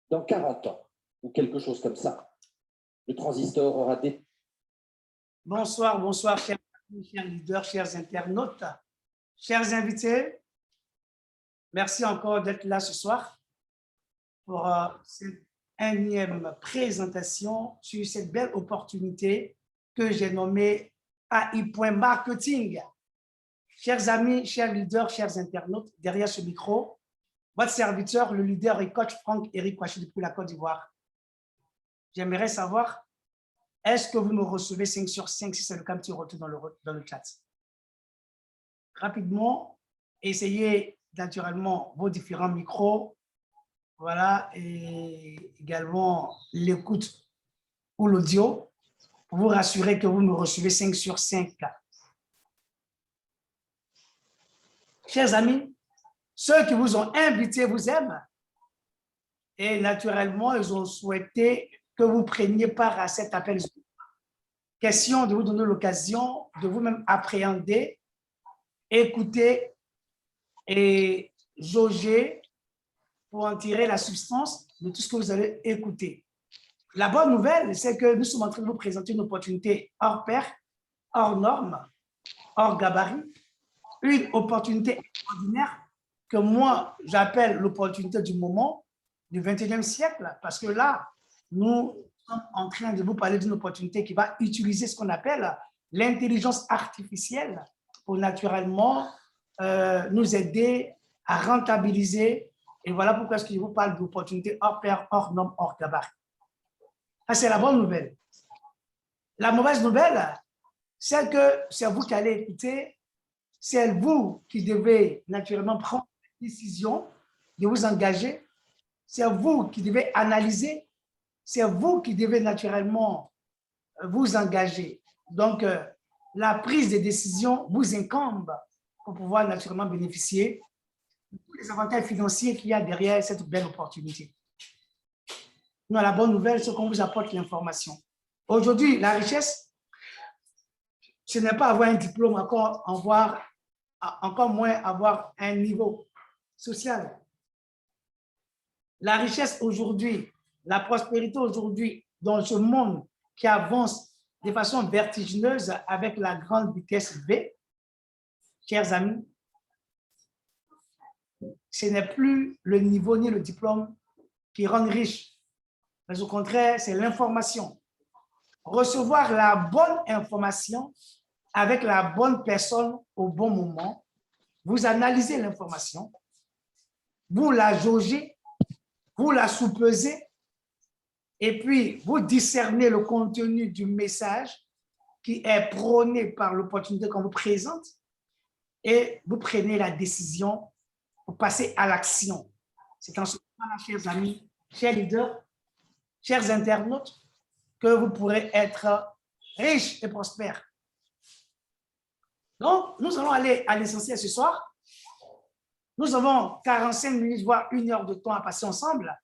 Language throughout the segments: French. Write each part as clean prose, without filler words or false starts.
dans 40 ans, ou quelque chose comme ça, le transistor aura des... Bonsoir, bonsoir, chers leaders, chers internautes, chers invités. Merci encore d'être là ce soir pour cette énième présentation sur cette belle opportunité que j'ai nommée AI.marketing. Chers amis, chers leaders, chers internautes, derrière ce micro, votre serviteur, le leader et coach Franck-Éric Kouachi depuis la Côte d'Ivoire. J'aimerais savoir, est-ce que vous me recevez 5 sur 5 si c'est le cas, petit retour dans le chat. Rapidement, essayez naturellement vos différents micros, voilà, et également l'écoute ou l'audio pour vous rassurer que vous me recevez 5 sur 5. Chers amis, ceux qui vous ont invité vous aiment et naturellement, ils ont souhaité que vous preniez part à cet appel. Question de vous donner l'occasion de vous-même appréhender, écouter et jauger pour en tirer la substance de tout ce que vous allez écouter. La bonne nouvelle, c'est que nous sommes en train de vous présenter une opportunité hors pair, hors norme, hors gabarit, une opportunité extraordinaire que moi, j'appelle l'opportunité du moment du 21e siècle, parce que là, nous sommes en train de vous parler d'une opportunité qui va utiliser ce qu'on appelle l'intelligence artificielle pour naturellement nous aider à rentabiliser. Et voilà pourquoi je vous parle d'opportunités hors pair, hors norme, hors gabarit. Ça, c'est la bonne nouvelle. La mauvaise nouvelle, c'est que c'est vous qui allez écouter, c'est vous qui devez naturellement prendre la décision de vous engager, c'est vous qui devez analyser, c'est vous qui devez naturellement vous engager. Donc, la prise de décision vous incombe pour pouvoir naturellement bénéficier de tous les avantages financiers qu'il y a derrière cette belle opportunité. Non, la bonne nouvelle, c'est qu'on vous apporte l'information. Aujourd'hui, la richesse, ce n'est pas avoir un diplôme, encore moins avoir un niveau social. La richesse aujourd'hui, la prospérité aujourd'hui, dans ce monde qui avance de façon vertigineuse avec la grande vitesse V, chers amis, ce n'est plus le niveau ni le diplôme qui rend riche, mais au contraire, c'est l'information. Recevoir la bonne information avec la bonne personne au bon moment, vous analysez l'information, vous la jaugez, vous la soupesez, et puis vous discernez le contenu du message qui est prôné par l'opportunité qu'on vous présente, et vous prenez la décision pour passer à l'action. C'est en ce moment-là, chers amis, chers leaders, chers internautes, que vous pourrez être riches et prospères. Donc, nous allons aller à l'essentiel ce soir. Nous avons 45 minutes, voire 1 heure de temps à passer ensemble.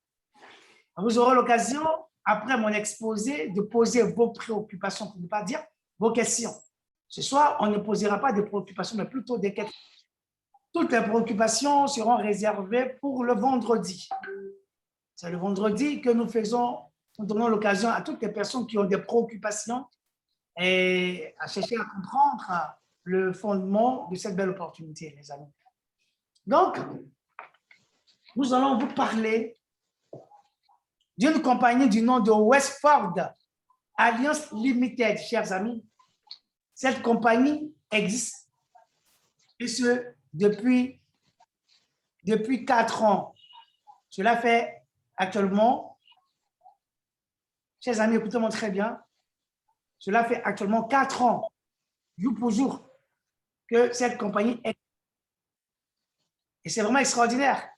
Vous aurez l'occasion, après mon exposé, de poser vos préoccupations, pour ne pas dire vos questions. Ce soir, on ne posera pas de préoccupations, mais plutôt des questions. Toutes les préoccupations seront réservées pour le vendredi. C'est le vendredi que nous donnons l'occasion à toutes les personnes qui ont des préoccupations et à chercher à comprendre le fondement de cette belle opportunité, les amis. Donc, nous allons vous parler d'une compagnie du nom de Westford Alliance Limited, chers amis. Cette compagnie existe, et ce, depuis 4 ans. Cela fait actuellement, chers amis, écoutez-moi très bien, cela fait actuellement 4 ans, jour pour jour, que cette compagnie existe. Et c'est vraiment extraordinaire,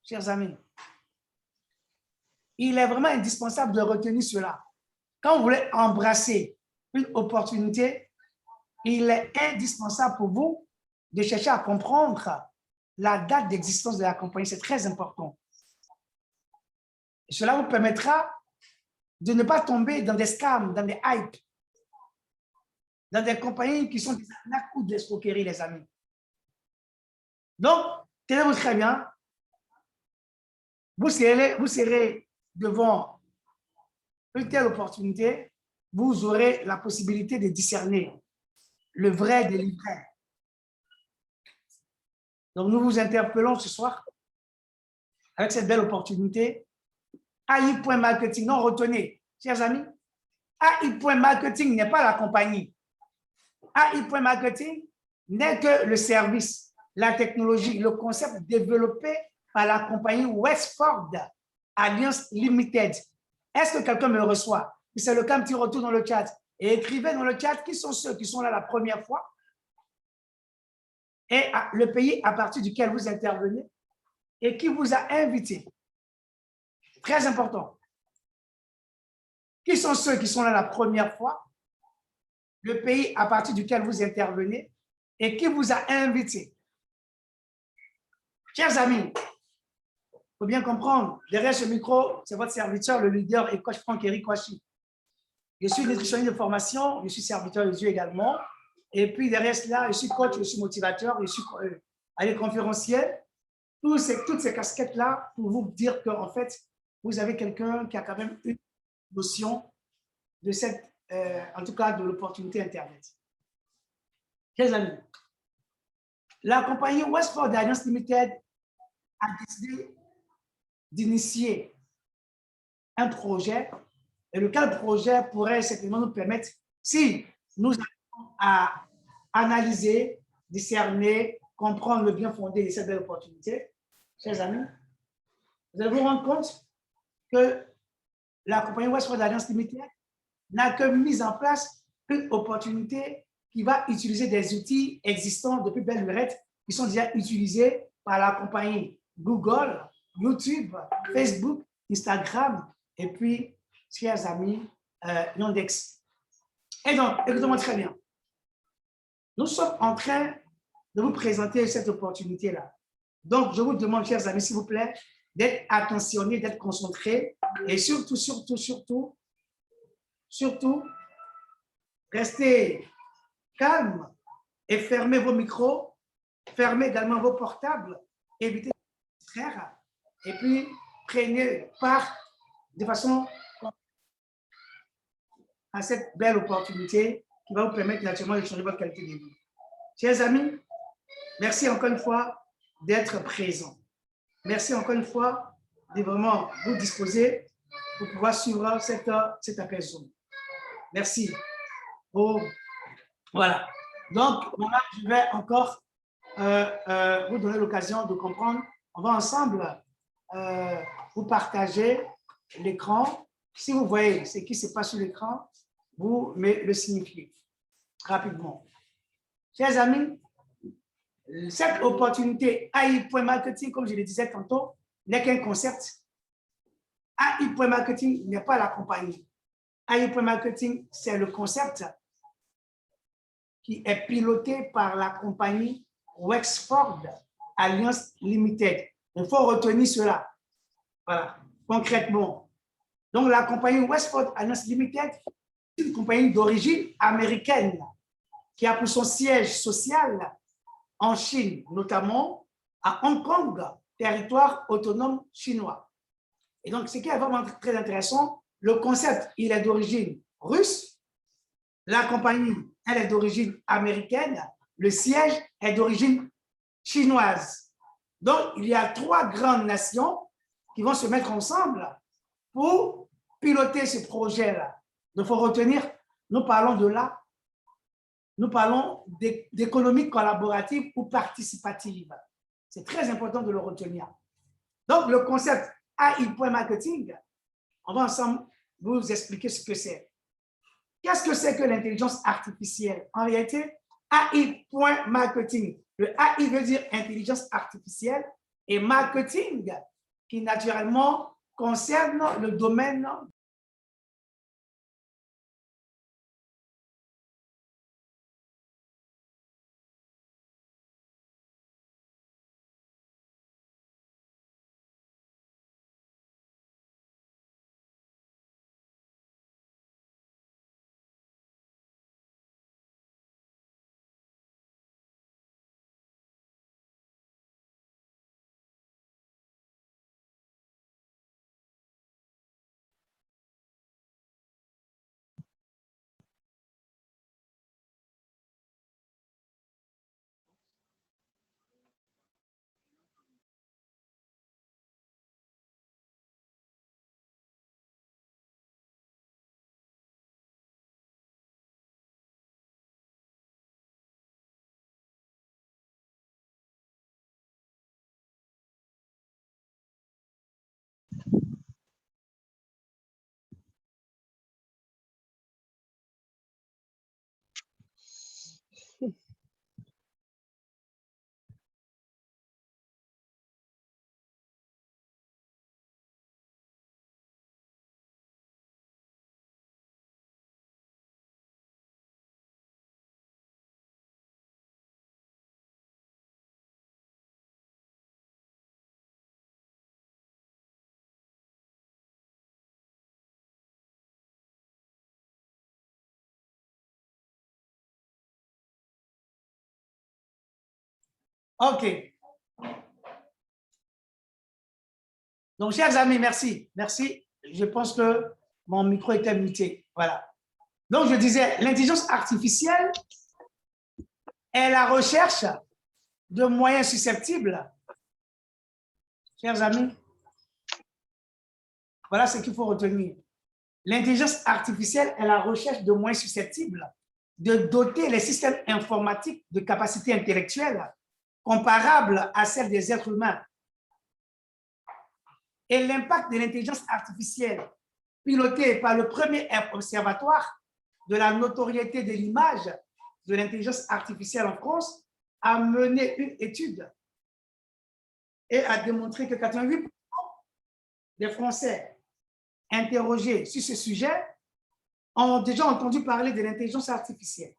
chers amis. Il est vraiment indispensable de retenir cela. Quand vous voulez embrasser une opportunité, il est indispensable pour vous de chercher à comprendre la date d'existence de la compagnie. C'est très important. Et cela vous permettra de ne pas tomber dans des scams, dans des hypes, dans des compagnies qui sont des arnaques ou des escroqueries, les amis. Donc, tenez-vous très bien, vous serez devant une telle opportunité, vous aurez la possibilité de discerner le vrai des livres. Donc, nous vous interpellons ce soir avec cette belle opportunité. AI.marketing, non, retenez, chers amis, AI.marketing n'est pas la compagnie. AI.marketing n'est que le service, la technologie, le concept développé par la compagnie Westford Alliance Limited. Est-ce que quelqu'un me reçoit? Si c'est le cas, un petit retour dans le chat. Et écrivez dans le chat qui sont ceux qui sont là la première fois et le pays à partir duquel vous intervenez et qui vous a invité. Très important. Qui sont ceux qui sont là la première fois, le pays à partir duquel vous intervenez et qui vous a invité. Chers amis, il faut bien comprendre, derrière ce micro, c'est votre serviteur, le leader et coach Franck-Éric Kouachi. Je suis nutritionniste de formation, je suis serviteur de Dieu également. Et puis derrière cela, je suis coach, je suis motivateur, je suis conférencier. Toutes ces casquettes-là pour vous dire qu'en fait, vous avez quelqu'un qui a quand même une notion de cette, en tout cas, de l'opportunité Internet. Chers amis, la compagnie Westford Alliance Limited a décidé d'initier un projet et lequel projet pourrait certainement nous permettre, si nous avons à analyser, discerner, comprendre le bien fondé de cette belle opportunité, chers amis, vous allez vous rendre compte que la compagnie Westford Alliance Limited n'a que mis en place une opportunité qui va utiliser des outils existants depuis belle lurette qui sont déjà utilisés par la compagnie Google, YouTube, Facebook, Instagram et puis, chers amis, Yandex. Et donc, écoutez-moi très bien. Nous sommes en train de vous présenter cette opportunité-là. Donc, je vous demande, chers amis, s'il vous plaît, d'être attentionnés, d'être concentrés et surtout, restez calme et fermez vos micros, fermez également vos portables, évitez de vous distraire et puis prenez part de façon à cette belle opportunité qui va vous permettre naturellement de changer votre qualité de vie. Chers amis, merci encore une fois d'être présents. Merci encore une fois de vraiment vous disposer pour pouvoir suivre cet appel Zoom. Merci. Oh, voilà. Donc, voilà, je vais encore vous donner l'occasion de comprendre. On va ensemble vous partager l'écran. Si vous voyez ce qui se passe sur l'écran, vous me le signifiez rapidement. Chers amis, cette opportunité AI.marketing, comme je le disais tantôt, n'est qu'un concept. AI.marketing n'est pas la compagnie. AI.marketing, c'est le concept qui est piloté par la compagnie Wexford Alliance Limited. Il faut retenir cela. Voilà, concrètement. Donc, la compagnie Wexford Alliance Limited, c'est une compagnie d'origine américaine qui a pour son siège social en Chine, notamment à Hong Kong, territoire autonome chinois. Et donc, ce qui est vraiment très intéressant, le concept, il est d'origine russe, la compagnie, elle est d'origine américaine, le siège est d'origine chinoise. Donc, il y a trois grandes nations qui vont se mettre ensemble pour piloter ce projet-là. Donc, il faut retenir, nous parlons de là, nous parlons d'économie collaborative ou participative. C'est très important de le retenir. Donc, le concept AI.marketing, on va ensemble vous expliquer ce que c'est. Qu'est-ce que c'est que l'intelligence artificielle? En réalité, AI.marketing. Le AI veut dire intelligence artificielle et marketing qui naturellement concerne le domaine OK. Donc, chers amis, merci. Merci. Je pense que mon micro était muté. Voilà. Donc, je disais, l'intelligence artificielle est la recherche de moyens susceptibles. Chers amis, voilà ce qu'il faut retenir. L'intelligence artificielle est la recherche de moyens susceptibles de doter les systèmes informatiques de capacités intellectuelles comparables à celles des êtres humains. Et l'impact de l'intelligence artificielle, piloté par le premier observatoire de la notoriété de l'image de l'intelligence artificielle en France, a mené une étude et a démontré que 88% des Français interrogés sur ce sujet ont déjà entendu parler de l'intelligence artificielle.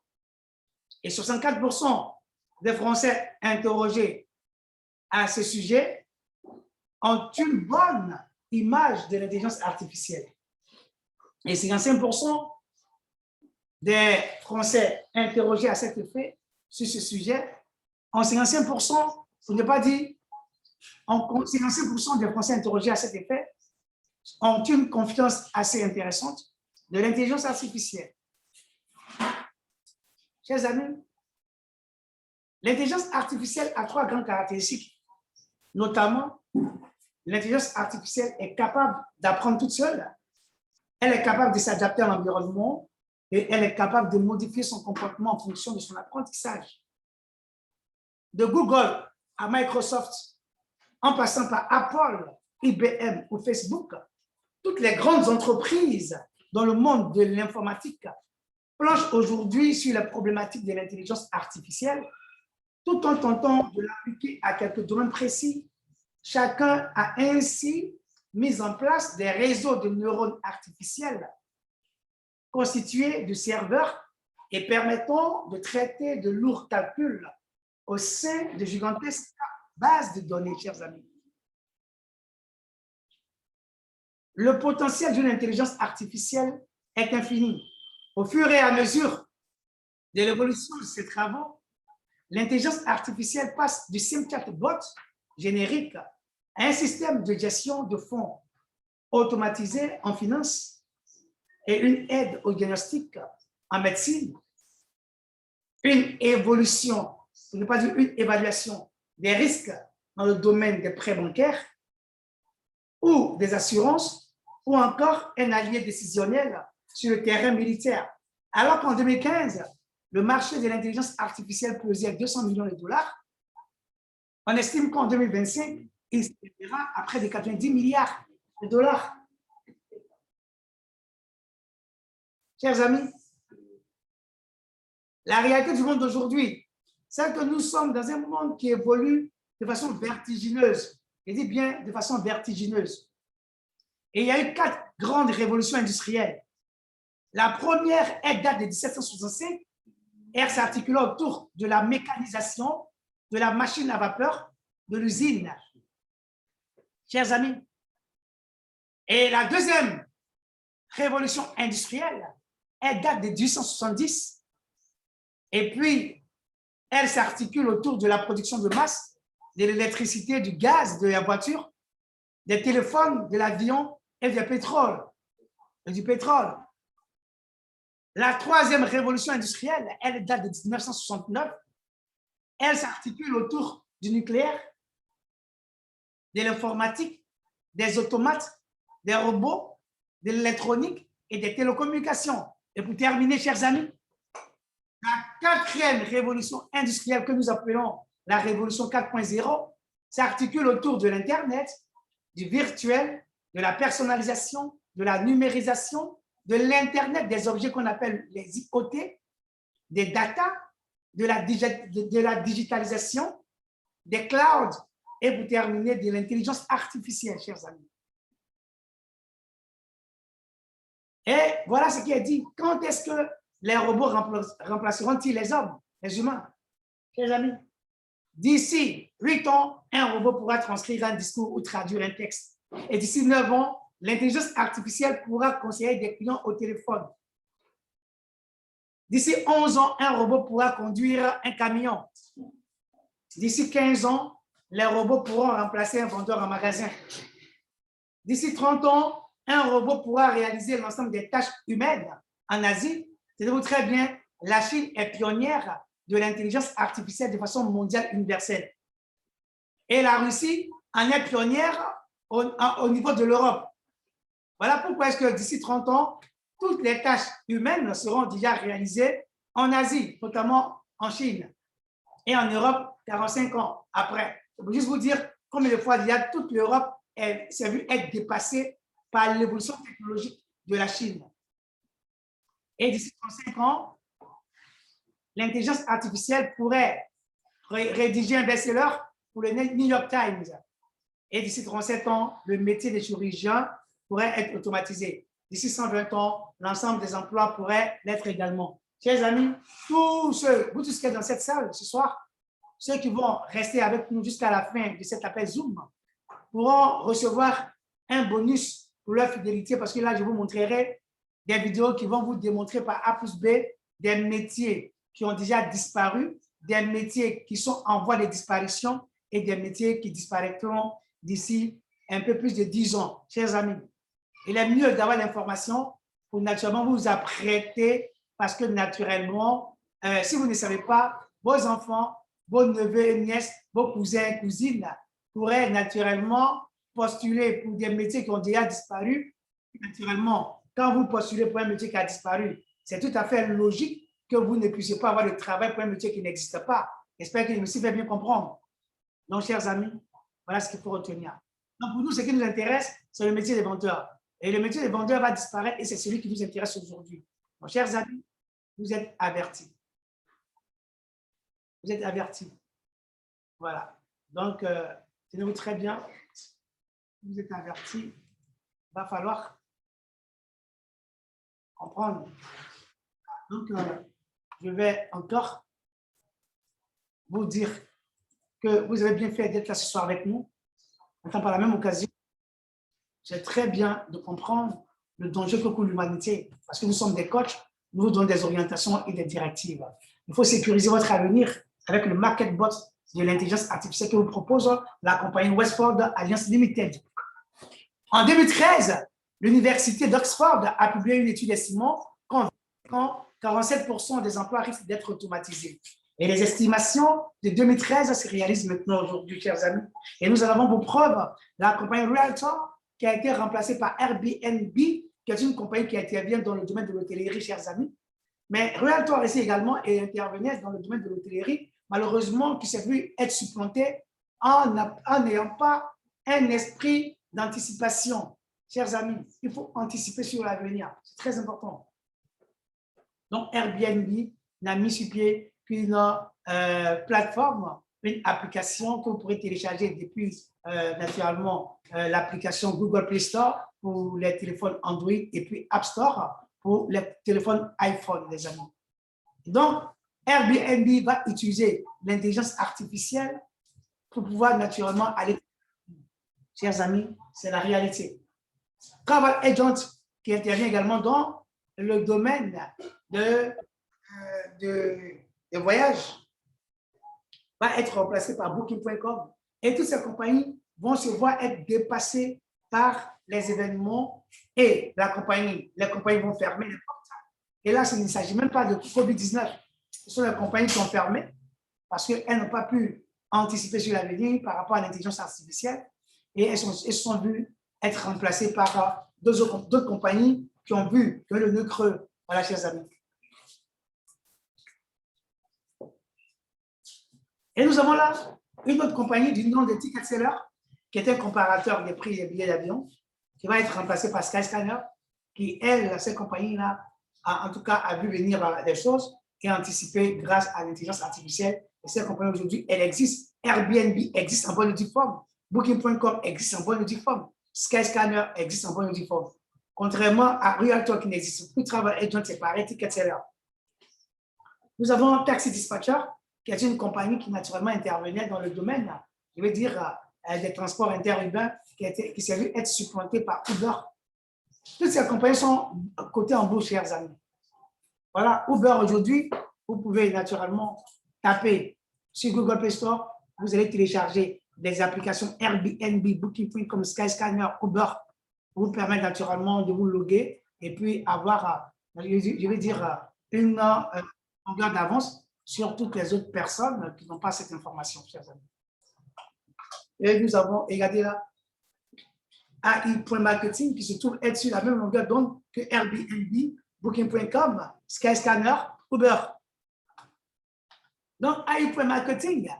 Et 64% des Français interrogés à ce sujet ont une bonne image de l'intelligence artificielle. Et 55% des Français interrogés à cet effet sur ce sujet, en 55%, pour ne pas dire, en 55% des Français interrogés à cet effet ont une confiance assez intéressante de l'intelligence artificielle. Chers amis, l'intelligence artificielle a 3 grandes caractéristiques. Notamment, l'intelligence artificielle est capable d'apprendre toute seule, elle est capable de s'adapter à l'environnement et elle est capable de modifier son comportement en fonction de son apprentissage. De Google à Microsoft, en passant par Apple, IBM ou Facebook, toutes les grandes entreprises dans le monde de l'informatique planchent aujourd'hui sur la problématique de l'intelligence artificielle, tout en tentant de l'appliquer à quelques domaines précis. Chacun a ainsi mis en place des réseaux de neurones artificiels constitués de serveurs et permettant de traiter de lourds calculs au sein de gigantesques bases de données, chers amis. Le potentiel d'une intelligence artificielle est infini. Au fur et à mesure de l'évolution de ces travaux, l'intelligence artificielle passe du simple chatbot générique à un système de gestion de fonds automatisé en finance et une aide au diagnostic en médecine, une évolution, pour ne pas dire une évaluation des risques dans le domaine des prêts bancaires ou des assurances, ou encore un allié décisionnel sur le terrain militaire. Alors qu'en 2015, le marché de l'intelligence artificielle pesait 200 millions de dollars, on estime qu'en 2025, il s'élèvera à près de 90 milliards de dollars. Chers amis, la réalité du monde d'aujourd'hui, c'est que nous sommes dans un monde qui évolue de façon vertigineuse. Je dis bien de façon vertigineuse. Et il y a eu 4 grandes révolutions industrielles. La première, elle date de 1765. Elle s'articule autour de la mécanisation, de la machine à vapeur, de l'usine. Chers amis, et la deuxième révolution industrielle, elle date de 1870. Et puis, elle s'articule autour de la production de masse, de l'électricité, du gaz, de la voiture, des téléphones, de l'avion et du pétrole. La troisième révolution industrielle, elle date de 1969. Elle s'articule autour du nucléaire, de l'informatique, des automates, des robots, de l'électronique et des télécommunications. Et pour terminer, chers amis, la quatrième révolution industrielle que nous appelons la révolution 4.0 s'articule autour de l'Internet, du virtuel, de la personnalisation, de la numérisation, de l'Internet des objets qu'on appelle les IoT, des data, de la digitalisation, des clouds et pour terminer, de l'intelligence artificielle, chers amis. Et voilà ce qui est dit. Quand est-ce que les robots remplaceront-ils les hommes, les humains? Chers amis, d'ici 8 ans, un robot pourra transcrire un discours ou traduire un texte. Et d'ici 9 ans, l'intelligence artificielle pourra conseiller des clients au téléphone. D'ici 11 ans, un robot pourra conduire un camion. D'ici 15 ans, les robots pourront remplacer un vendeur en magasin. D'ici 30 ans, un robot pourra réaliser l'ensemble des tâches humaines en Asie. C'est-à-dire très bien, la Chine est pionnière de l'intelligence artificielle de façon mondiale universelle. Et la Russie en est pionnière au niveau de l'Europe. Voilà pourquoi est-ce que d'ici 30 ans, toutes les tâches humaines seront déjà réalisées en Asie, notamment en Chine. Et en Europe, 45 ans après. Je veux juste vous dire combien de fois déjà toute l'Europe s'est vue être dépassée par l'évolution technologique de la Chine. Et d'ici 35 ans, l'intelligence artificielle pourrait rédiger un best-seller pour le New York Times. Et d'ici 37 ans, le métier de chirurgien pourrait être automatisé. D'ici 120 ans, l'ensemble des emplois pourraient l'être également. Chers amis, vous tous qui êtes dans cette salle ce soir, ceux qui vont rester avec nous jusqu'à la fin de cet appel Zoom, pourront recevoir un bonus pour leur fidélité parce que là, je vous montrerai des vidéos qui vont vous démontrer par A plus B des métiers qui ont déjà disparu, des métiers qui sont en voie de disparition et des métiers qui disparaîtront d'ici un peu plus de 10 ans. Chers amis, il est mieux d'avoir l'information pour naturellement vous apprêter parce que naturellement, si vous ne savez pas, vos enfants, vos neveux et nièces, vos cousins et cousines pourraient naturellement postuler pour des métiers qui ont déjà disparu. Naturellement, quand vous postulez pour un métier qui a disparu, c'est tout à fait logique que vous ne puissiez pas avoir de travail pour un métier qui n'existe pas. J'espère que je me suis fait bien comprendre. Donc, chers amis, voilà ce qu'il faut retenir. Donc, pour nous, ce qui nous intéresse, c'est le métier des vendeurs. Et le métier des vendeurs va disparaître et c'est celui qui nous intéresse aujourd'hui. Donc, chers amis, vous êtes avertis. Vous êtes avertis. Voilà. Donc, tenez-vous très bien. Vous êtes avertis. Il va falloir comprendre. Donc, je vais encore vous dire que vous avez bien fait d'être là ce soir avec nous. Enfin, par la même occasion, c'est très bien de comprendre le danger que court l'humanité parce que nous sommes des coachs, nous vous donnons des orientations et des directives. Il faut sécuriser votre avenir avec le marketbot de l'intelligence artificielle que vous propose la compagnie Westford Alliance Limited. En 2013, l'Université d'Oxford a publié une étude estimant qu'en 47% des emplois risquent d'être automatisés. Et les estimations de 2013 se réalisent maintenant aujourd'hui, chers amis. Et nous en avons pour preuve la compagnie Realtor qui a été remplacée par Airbnb, qui est une compagnie qui intervient dans le domaine de l'hôtellerie, chers amis. Mais Realtor essaie également et intervenir dans le domaine de l'hôtellerie, malheureusement, qui s'est vu être supplanté en n'ayant pas un esprit d'anticipation. Chers amis, il faut anticiper sur l'avenir. C'est très important. Donc, Airbnb n'a mis sur pied qu'une plateforme, une application que vous pourrez télécharger depuis naturellement l'application Google Play Store pour les téléphones Android et puis App Store pour les téléphones iPhone, les amis. Donc, Airbnb va utiliser l'intelligence artificielle pour pouvoir naturellement aller. Chers amis, c'est la réalité. Travel Agent, qui intervient également dans le domaine de voyage, va être remplacé par Booking.com. Et toutes ces compagnies vont se voir être dépassées par les événements et les compagnies vont fermer les portes. Et là, il ne s'agit même pas de COVID-19. Ce sont les compagnies qui ont fermé parce qu'elles n'ont pas pu anticiper sur l'avenir par rapport à l'intelligence artificielle et elles se sont vues être remplacées par d'autres compagnies qui ont vu que le nœud creux. Voilà, chers amis. Et nous avons là une autre compagnie du nom de Ticketseller, qui est un comparateur des prix des billets d'avion, qui va être remplacé par Skyscanner, qui, elle, cette compagnie-là, en tout cas, a vu venir des choses et anticipé grâce à l'intelligence artificielle. Et cette compagnie, aujourd'hui, elle existe. Airbnb existe en bonne et due forme. Booking.com existe en bonne et due forme. Skyscanner existe en bonne et due forme. Contrairement à Realtor qui n'existe plus, Travel Agent séparé, Ticketseller. Nous avons Taxi Dispatcher, qui est une compagnie qui naturellement intervenait dans le domaine, je veux dire, des transports interurbains, qui s'est vu être supplantée par Uber. Toutes ces compagnies sont cotées en bourse, chers amis. Voilà, Uber aujourd'hui, vous pouvez naturellement taper sur Google Play Store vous allez télécharger des applications Airbnb, Booking.com, Skyscanner, Uber, pour vous permettre naturellement de vous loguer et puis avoir, je vais dire, une longueur d'avance sur toutes les autres personnes qui n'ont pas cette information, chers amis. Et nous avons, regardez là, AI.marketing qui se trouve être sur la même longueur d'onde que Airbnb, Booking.com, Skyscanner, Uber. Donc, AI.marketing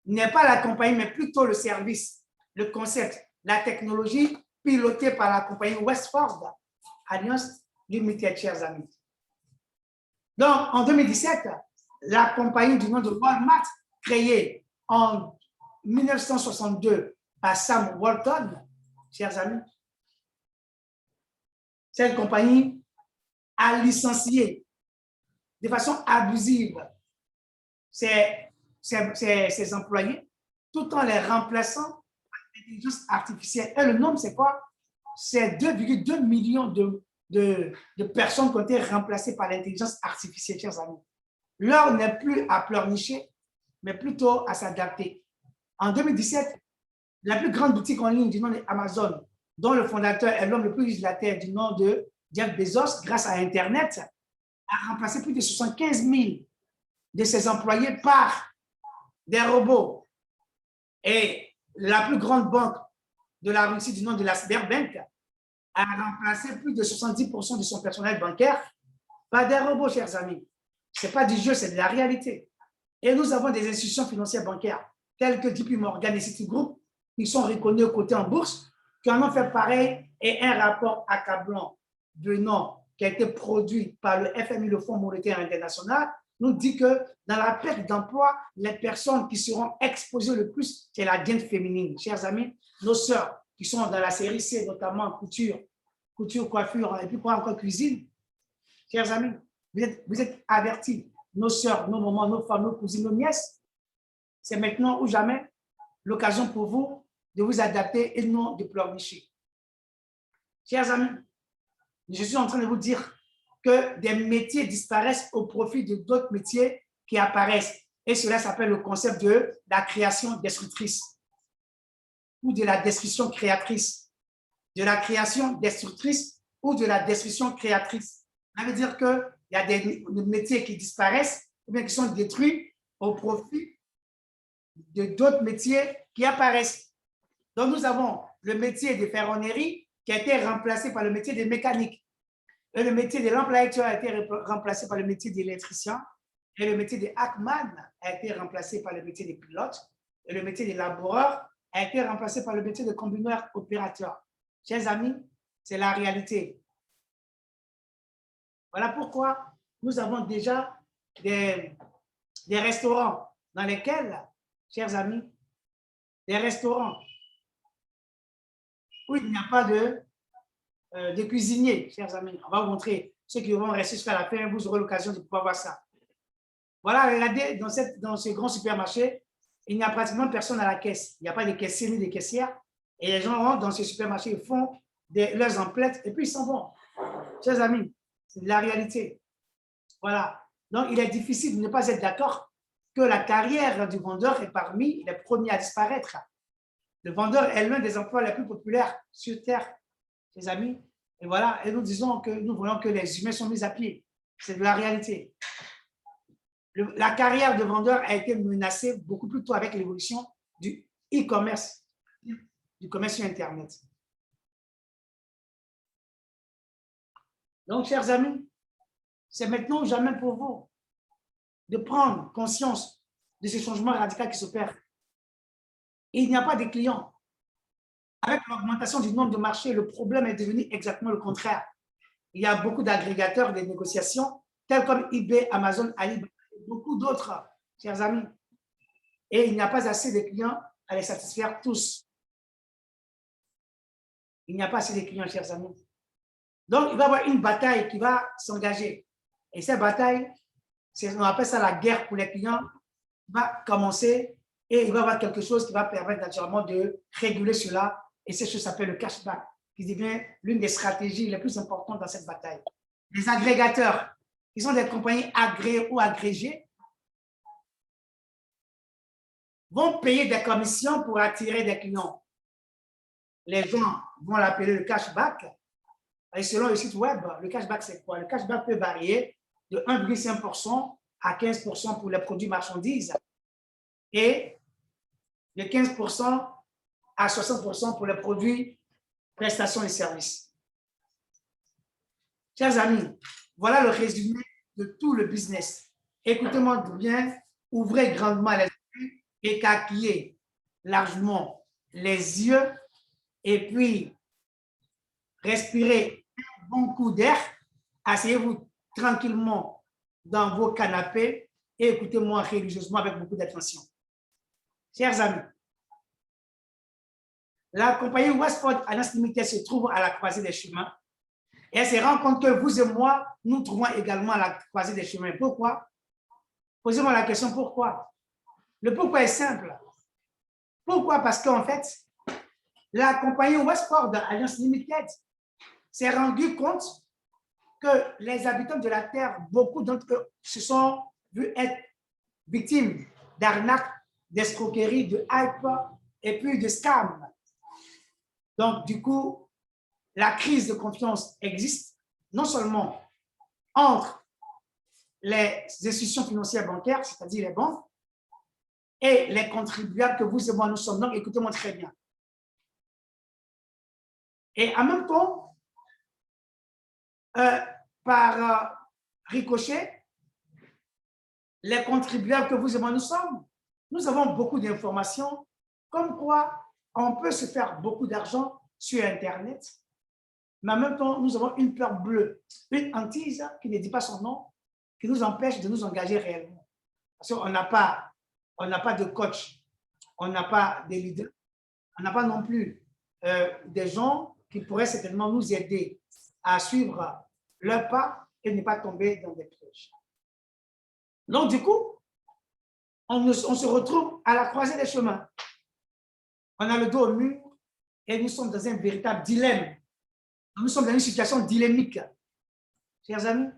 n'est pas la compagnie, mais plutôt le service, le concept, la technologie pilotée par la compagnie Westford Alliance Limited, chers amis. Donc, en 2017, la compagnie du nom de Walmart, créée en 1962 par Sam Walton, chers amis, cette compagnie a licencié de façon abusive ses employés tout en les remplaçant par l'intelligence artificielle. Et le nombre, c'est quoi? C'est 2,2 millions de personnes qui ont été remplacées par l'intelligence artificielle, chers amis. L'heure n'est plus à pleurnicher, mais plutôt à s'adapter. En 2017, la plus grande boutique en ligne du nom d'Amazon, dont le fondateur est l'homme le plus riche de la Terre du nom de Jeff Bezos, grâce à Internet, a remplacé plus de 75 000 de ses employés par des robots. Et la plus grande banque de la Russie du nom de la Sberbank a remplacé plus de 70% de son personnel bancaire par des robots, chers amis. Ce n'est pas du jeu, c'est de la réalité. Et nous avons des institutions financières bancaires telles que JP Morgan et Citigroup qui sont reconnues côté en bourse, qui en ont fait pareil, et un rapport accablant venant qui a été produit par le FMI, le Fonds monétaire international, nous dit que dans la perte d'emploi, les personnes qui seront exposées le plus, c'est la gente féminine. Chers amis, nos sœurs qui sont dans la série C, notamment couture, coiffure, et puis quoi encore, cuisine. Chers amis, vous êtes avertis, nos sœurs, nos mamans, nos femmes, nos cousines, nos nièces, c'est maintenant ou jamais l'occasion pour vous de vous adapter et non de pleurnicher. Chers amis, je suis en train de vous dire que des métiers disparaissent au profit de d'autres métiers qui apparaissent. Et cela s'appelle le concept de la création destructrice ou de la destruction créatrice. De la création destructrice ou de la destruction créatrice. Ça veut dire qu'il y a des métiers qui disparaissent ou bien qui sont détruits au profit de d'autres métiers qui apparaissent. Donc, nous avons le métier de ferronnerie qui a été remplacé par le métier de mécanique. Et le métier de l'employeur a été remplacé par le métier d'électricien. Et le métier de hackman a été remplacé par le métier de pilote. Et le métier de laboureur a été remplacé par le métier de combineur opérateur. Chers amis, c'est la réalité. Voilà pourquoi nous avons déjà des restaurants dans lesquels, chers amis, des restaurants où il n'y a pas de cuisiniers, chers amis. On va vous montrer. Ceux qui vont rester jusqu'à la fin, vous aurez l'occasion de pouvoir voir ça. Voilà, regardez, dans ce grand supermarché, il n'y a pratiquement personne à la caisse. Il n'y a pas de caissiers ni de caissières. Et les gens rentrent dans ce supermarché, ils font leurs emplettes et puis ils s'en vont. Chers amis, c'est de la réalité. Voilà. Donc, il est difficile de ne pas être d'accord que la carrière du vendeur est parmi les premiers à disparaître. Le vendeur est l'un des emplois les plus populaires sur Terre, les amis. Et voilà, et nous disons que nous voulons que les humains sont mis à pied. C'est de la réalité. La carrière de vendeur a été menacée beaucoup plus tôt avec l'évolution du e-commerce, du commerce sur Internet. Donc, chers amis, c'est maintenant ou jamais pour vous de prendre conscience de ce changement radical qui s'opère. Il n'y a pas de clients. Avec l'augmentation du nombre de marchés, le problème est devenu exactement le contraire. Il y a beaucoup d'agrégateurs des négociations, tels comme eBay, Amazon, Alibaba, et beaucoup d'autres, chers amis. Et il n'y a pas assez de clients à les satisfaire tous. Il n'y a pas assez de clients, chers amis. Donc, il va y avoir une bataille qui va s'engager. Et cette bataille, on appelle ça la guerre pour les clients, va commencer et il va y avoir quelque chose qui va permettre naturellement de réguler cela. Et cette chose s'appelle le cashback, qui devient l'une des stratégies les plus importantes dans cette bataille. Les agrégateurs, qui sont des compagnies agréées ou agrégées, vont payer des commissions pour attirer des clients. Les gens vont l'appeler le cashback. Et selon le site web, le cashback, c'est quoi? Le cashback peut varier de 1,5% à 15% pour les produits marchandises et de 15% à 60% pour les produits, prestations et services. Chers amis, voilà le résumé de tout le business. Écoutez-moi bien, ouvrez grandement les yeux, écarquillez largement les yeux et puis respirez un bon coup d'air. Asseyez-vous tranquillement dans vos canapés et écoutez-moi religieusement avec beaucoup d'attention. Chers amis, la compagnie Westport Alliance Limitée se trouve à la croisée des chemins et elle se rend compte que vous et moi, nous trouvons également à la croisée des chemins. Pourquoi? Posez-moi la question, pourquoi? Le pourquoi est simple. Pourquoi? Parce qu'en fait, la compagnie Westport Alliance Limited s'est rendu compte que les habitants de la Terre, beaucoup d'entre eux se sont vus être victimes d'arnaques, d'escroqueries, de hype et puis de scams. Donc, du coup, la crise de confiance existe non seulement entre les institutions financières bancaires, c'est-à-dire les banques, et les contribuables que vous et moi nous sommes. Donc, écoutez-moi très bien. Et en même temps, par ricochet, les contribuables que vous et moi nous sommes, nous avons beaucoup d'informations comme quoi on peut se faire beaucoup d'argent sur Internet, mais en même temps, nous avons une peur bleue, une hantise qui ne dit pas son nom, qui nous empêche de nous engager réellement. Parce qu'on n'a pas de coach, on n'a pas de leader, on n'a pas non plus des gens qui pourraient certainement nous aider à suivre leur pas et ne pas tomber dans des pièges. Donc, du coup, on se retrouve à la croisée des chemins. On a le dos au mur et nous sommes dans un véritable dilemme. Nous sommes dans une situation dilemmique. Chers amis,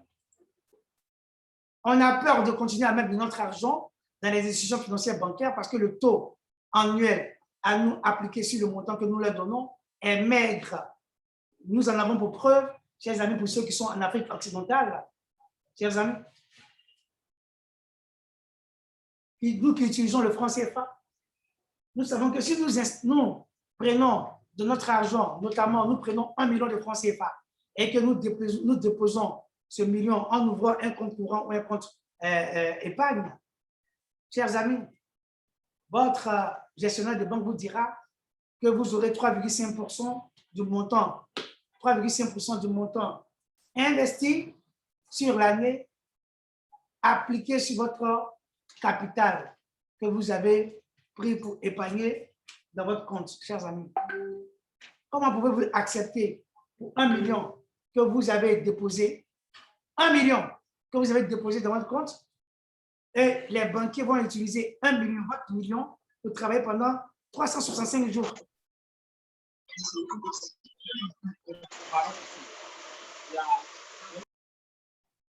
on a peur de continuer à mettre de notre argent dans les institutions financières bancaires parce que le taux annuel à nous appliquer sur le montant que nous leur donnons est maigre. Nous en avons pour preuve, chers amis, pour ceux qui sont en Afrique occidentale, chers amis, nous qui utilisons le franc CFA, nous savons que si nous prenons de notre argent, notamment nous prenons 1 million de francs CFA et que nous déposons ce million en ouvrant un compte courant ou un compte épargne, chers amis, votre gestionnaire de banque vous dira que vous aurez 3,5% du montant, 3,5% du montant investi sur l'année appliqué sur votre capital que vous avez pris pour épargner dans votre compte, chers amis. Comment pouvez-vous accepter pour 1 million que vous avez déposé, 1 million que vous avez déposé dans votre compte, et les banquiers vont utiliser 1 million, votre million, pour travailler pendant 365 jours.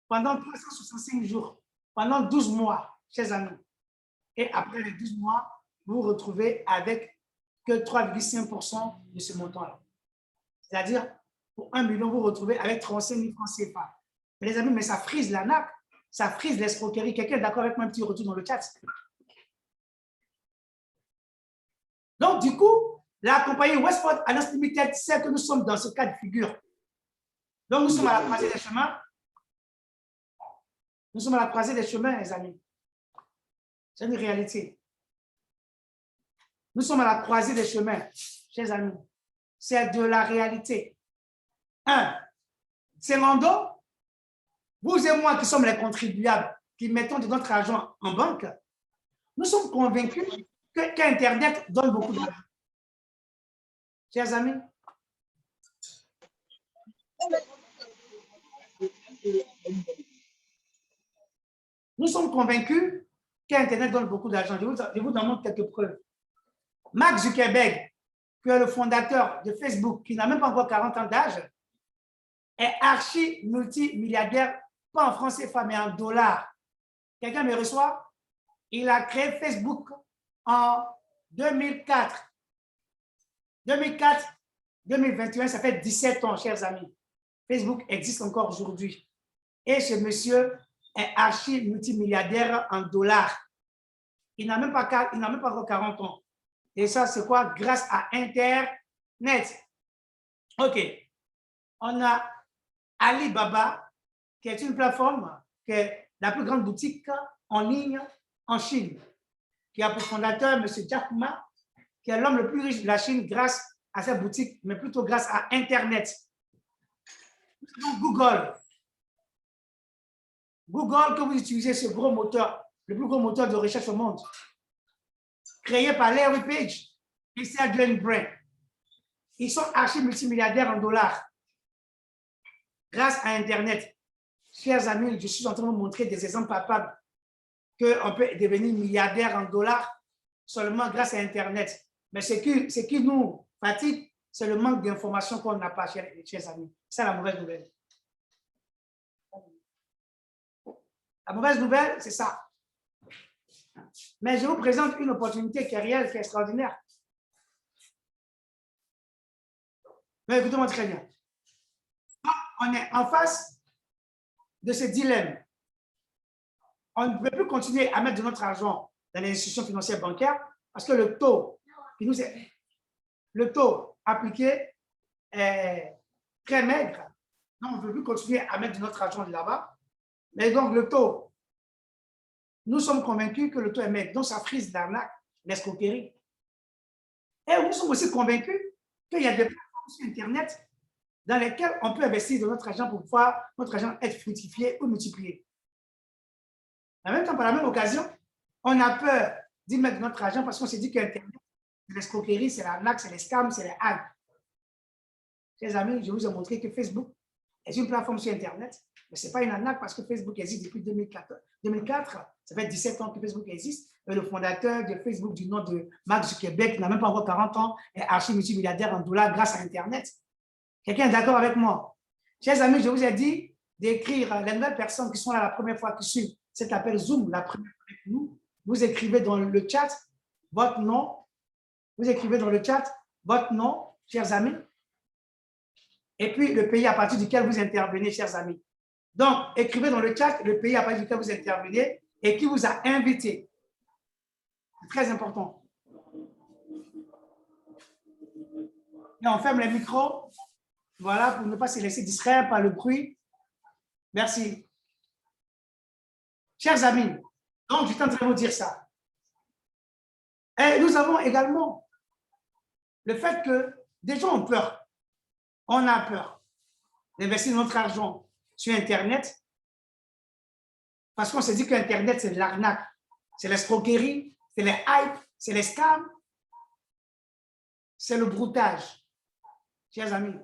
Pendant 365 jours, pendant 12 mois, chers amis. Et après les 12 mois, vous vous retrouvez avec que 3,5% de ce montant-là. C'est-à-dire, pour 1 million, vous vous retrouvez avec 35 000 francs CFA. Mais les amis, mais ça frise l'arnaque, ça frise l'escroquerie. Quelqu'un est d'accord avec moi, un petit retour dans le chat? Donc, du coup, la compagnie Westport Alliance Limited sait que nous sommes dans ce cas de figure. Donc, nous sommes à la croisée des chemins. Nous sommes à la croisée des chemins, les amis. C'est une réalité. Nous sommes à la croisée des chemins, chers amis. C'est de la réalité. C'est Mando, vous et moi qui sommes les contribuables, qui mettons de notre argent en banque, nous sommes convaincus qu'Internet donne beaucoup d'argent. Chers amis, nous sommes convaincus qu'Internet donne beaucoup d'argent. Je vous en montre quelques preuves. Mark Zuckerberg, qui est le fondateur de Facebook, qui n'a même pas encore 40 ans d'âge, est archi-multimilliardaire, pas en francs CFA, mais en dollars. Quelqu'un me reçoit? Il a créé Facebook en 2004. 2004-2021, ça fait 17 ans, chers amis. Facebook existe encore aujourd'hui. Et ce monsieur est archi-multimilliardaire en dollars. Il n'a même pas encore 40 ans. Et ça, c'est quoi? Grâce à Internet. OK. On a Alibaba, qui est une plateforme, qui est la plus grande boutique en ligne en Chine, qui a pour fondateur M. Jack Ma, qui est l'homme le plus riche de la Chine grâce à cette boutique, mais plutôt grâce à Internet. Donc, Google. Google, que vous utilisez, ce gros moteur, le plus gros moteur de recherche au monde, créé par Larry Page et Sergey Brin. Ils sont archi-multimilliardaires en dollars grâce à Internet. Chers amis, je suis en train de vous montrer des exemples palpables qu'on peut devenir milliardaire en dollars seulement grâce à Internet. Mais ce qui nous fatigue, c'est le manque d'informations qu'on n'a pas, chers amis. C'est la mauvaise nouvelle. La mauvaise nouvelle, c'est ça. Mais je vous présente une opportunité qui est réelle, qui est extraordinaire. Mais écoutez-moi très bien. On est en face de ce dilemme. On ne peut plus continuer à mettre de notre argent dans les institutions financières bancaires parce que le taux appliqué est très maigre. Donc, on ne peut plus continuer à mettre de notre argent là-bas. Mais donc, le taux, nous sommes convaincus que le taux est maigre. Donc, ça frise l'arnaque, l'escroquerie. Et nous sommes aussi convaincus qu'il y a des plateformes sur Internet dans lesquelles on peut investir de notre argent pour pouvoir notre argent être fructifié ou multiplié. En même temps, par la même occasion, on a peur d'y mettre de notre argent parce qu'on s'est dit qu'Internet, c'est l'escroquerie, c'est l'arnaque, c'est les scams, c'est les hacks. Chers amis, je vous ai montré que Facebook est une plateforme sur Internet, mais ce n'est pas une arnaque parce que Facebook existe depuis 2004. Ça fait 17 ans que Facebook existe. Et le fondateur de Facebook du nom de Mark Zuckerberg, qui n'a même pas encore 40 ans, est archi-multimilliardaire en dollars grâce à Internet. Quelqu'un est d'accord avec moi? Chers amis, je vous ai dit d'écrire les nouvelles personnes qui sont là la première fois, qui suivent cet appel Zoom, la première fois avec nous. Vous écrivez dans le chat votre nom. Vous écrivez dans le chat votre nom, chers amis. Et puis, le pays à partir duquel vous intervenez, chers amis. Donc, écrivez dans le chat le pays à partir duquel vous intervenez et qui vous a invité. C'est très important. Et on ferme les micros. Voilà, pour ne pas se laisser distraire par le bruit. Merci. Chers amis, donc, je suis en train de vous dire ça. Et nous avons également le fait que des gens ont peur. On a peur d'investir notre argent sur Internet parce qu'on s'est dit qu'Internet, c'est de l'arnaque, c'est l'escroquerie, c'est les hype, c'est les scams, c'est le broutage. Chers amis,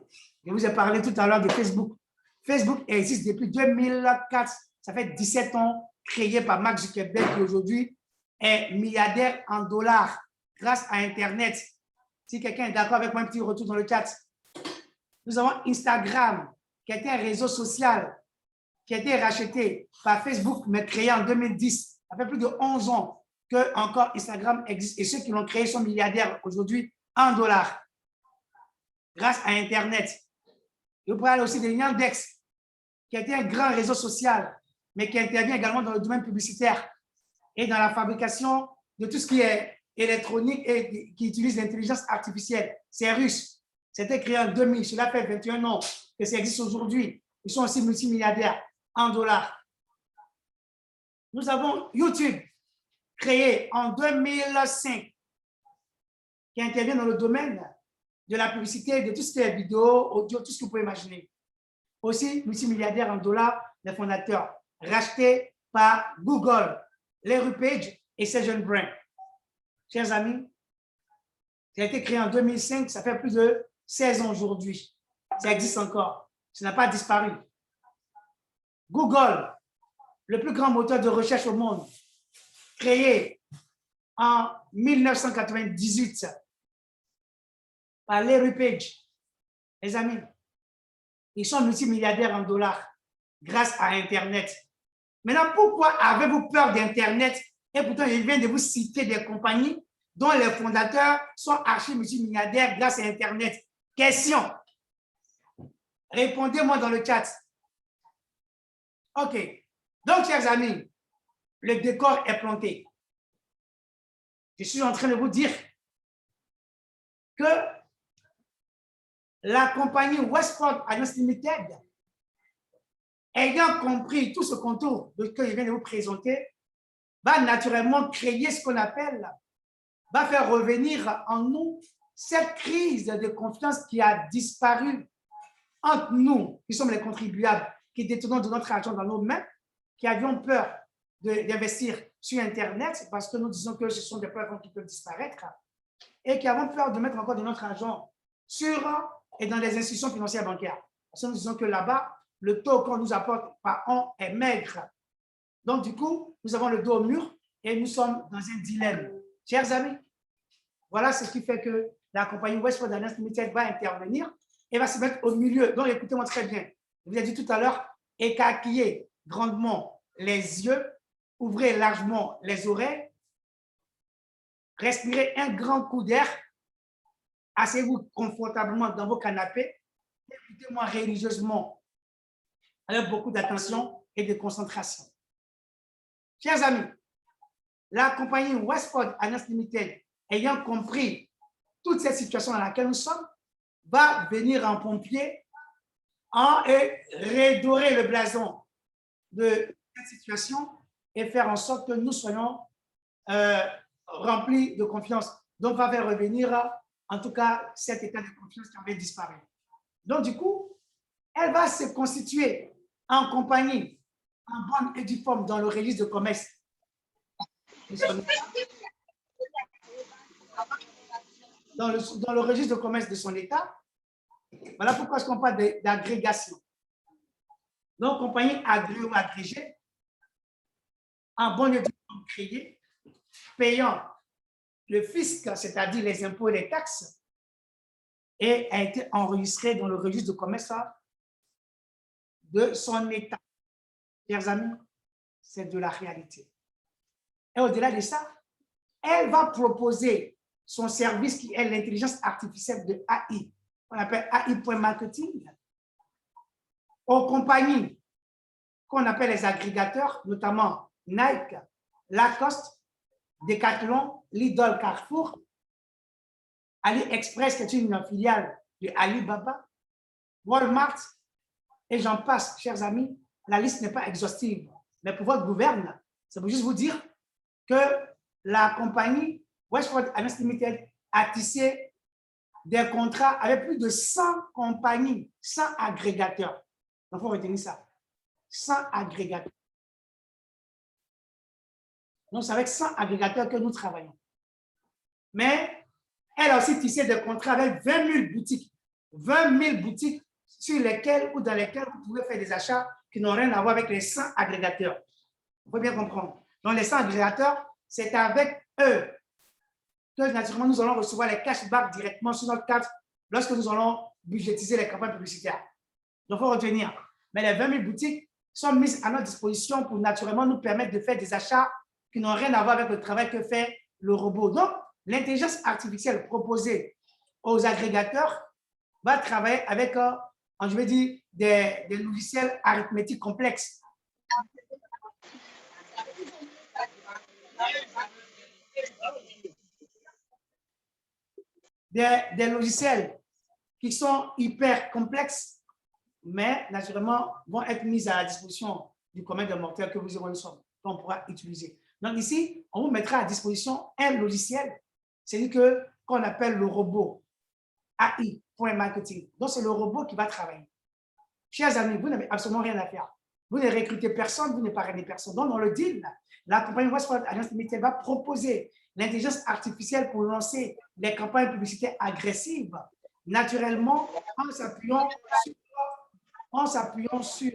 je vous ai parlé tout à l'heure de Facebook. Facebook existe depuis 2004. Ça fait 17 ans, créé par Mark Zuckerberg qui aujourd'hui est milliardaire en dollars grâce à Internet. Si quelqu'un est d'accord avec moi, un petit retour dans le chat. Nous avons Instagram, qui a été un réseau social, qui a été racheté par Facebook, mais créé en 2010. Ça fait plus de 11 ans que encore Instagram existe. Et ceux qui l'ont créé sont milliardaires aujourd'hui en dollars, grâce à Internet. Je vous parle aussi de Yandex, qui a été un grand réseau social, mais qui intervient également dans le domaine publicitaire et dans la fabrication de tout ce qui est électronique et qui utilise l'intelligence artificielle. C'est russe. C'était créé en 2000. Cela fait 21 ans que ça existe aujourd'hui. Ils sont aussi multimilliardaires en dollars. Nous avons YouTube, créé en 2005, qui intervient dans le domaine de la publicité, de tout ce qui est vidéo, audio, tout ce que vous pouvez imaginer. Aussi multimilliardaire en dollars, les fondateurs, rachetés par Google, Larry Page et Sergey Brin. Chers amis, ça a été créé en 2005, ça fait plus de 16 ans aujourd'hui. Ça existe encore. Ça n'a pas disparu. Google, le plus grand moteur de recherche au monde, créé en 1998 par Larry Page. Les amis, ils sont multimilliardaires en dollars grâce à Internet. Maintenant, pourquoi avez-vous peur d'Internet et pourtant, il vient de vous citer des compagnies dont les fondateurs sont archi-multimilliardaires grâce à Internet? Question. Répondez-moi dans le chat. OK. Donc, chers amis, le décor est planté. Je suis en train de vous dire que la compagnie Westport Alliance Limited, ayant compris tout ce contour que je viens de vous présenter, va naturellement créer ce qu'on appelle, va faire revenir en nous cette crise de confiance qui a disparu entre nous, qui sommes les contribuables, qui détenons de notre argent dans nos mains, qui avions peur d'investir sur Internet parce que nous disons que ce sont des plateformes qui peuvent disparaître et qui avons peur de mettre encore de notre argent sur et dans les institutions financières bancaires. Parce que nous disons que là-bas, le taux qu'on nous apporte par an est maigre. Donc, du coup, nous avons le dos au mur et nous sommes dans un dilemme. Chers amis, voilà ce qui fait que la compagnie Westport Alliance Limited va intervenir et va se mettre au milieu. Donc, écoutez-moi très bien. Je vous ai dit tout à l'heure, écarquillez grandement les yeux, ouvrez largement les oreilles, respirez un grand coup d'air, asseyez-vous confortablement dans vos canapés, écoutez-moi religieusement avec beaucoup d'attention et de concentration. Chers amis, la compagnie Westport Alliance Limited, ayant compris toute cette situation dans laquelle nous sommes, va venir en pompier et redorer le blason de cette situation et faire en sorte que nous soyons remplis de confiance. Donc, va faire revenir, en tout cas, cet état de confiance qui avait disparu. Donc, du coup, elle va se constituer en compagnie, en bonne et due forme dans le registre de commerce. Dans le registre de commerce de son État. Voilà pourquoi je parle d'agrégation. Donc, compagnie agréée ou agrégée, en bonne et due forme créée, payant le fisc, c'est-à-dire les impôts et les taxes, et a été enregistrée dans le registre de commerce de son État. Chers amis, c'est de la réalité. Et au-delà de ça, elle va proposer son service qui est l'intelligence artificielle de AI, qu'on appelle AI.marketing, aux compagnies qu'on appelle les agrégateurs, notamment Nike, Lacoste, Decathlon, Lidl, Carrefour, AliExpress, qui est une filiale de Alibaba, Walmart, et j'en passe, chers amis. La liste n'est pas exhaustive, mais pour votre gouverne, ça veut juste vous dire que la compagnie Westport Alliance Limited a tissé des contrats avec plus de 100 compagnies, 100 agrégateurs. Donc, il faut retenir ça. 100 agrégateurs. Donc, c'est avec 100 agrégateurs que nous travaillons. Mais elle a aussi tissé des contrats avec 20 000 boutiques. 20 000 boutiques sur lesquelles ou dans lesquelles vous pouvez faire des achats qui n'ont rien à voir avec les 100 agrégateurs. Il faut bien comprendre. Donc, les 100 agrégateurs, c'est avec eux que naturellement nous allons recevoir les cashbacks directement sur notre carte lorsque nous allons budgétiser les campagnes publicitaires. Donc, il faut retenir. Mais les 20 000 boutiques sont mises à notre disposition pour naturellement nous permettre de faire des achats qui n'ont rien à voir avec le travail que fait le robot. Donc, l'intelligence artificielle proposée aux agrégateurs va travailler avec, je vais dire, des logiciels arithmétiques complexes. Des logiciels qui sont hyper complexes, mais naturellement vont être mis à la disposition du commun des mortels que vous aurez qu'on pourra utiliser. Donc ici, on vous mettra à disposition un logiciel, c'est qu'on appelle le robot AI.marketing. Donc c'est le robot qui va travailler. Chers amis, vous n'avez absolument rien à faire. Vous ne recrutez personne, vous ne parrainez personne. Donc dans le deal, la compagnie Westport Alliance Limited va proposer l'intelligence artificielle pour lancer les campagnes publicitaires agressives, naturellement en s'appuyant sur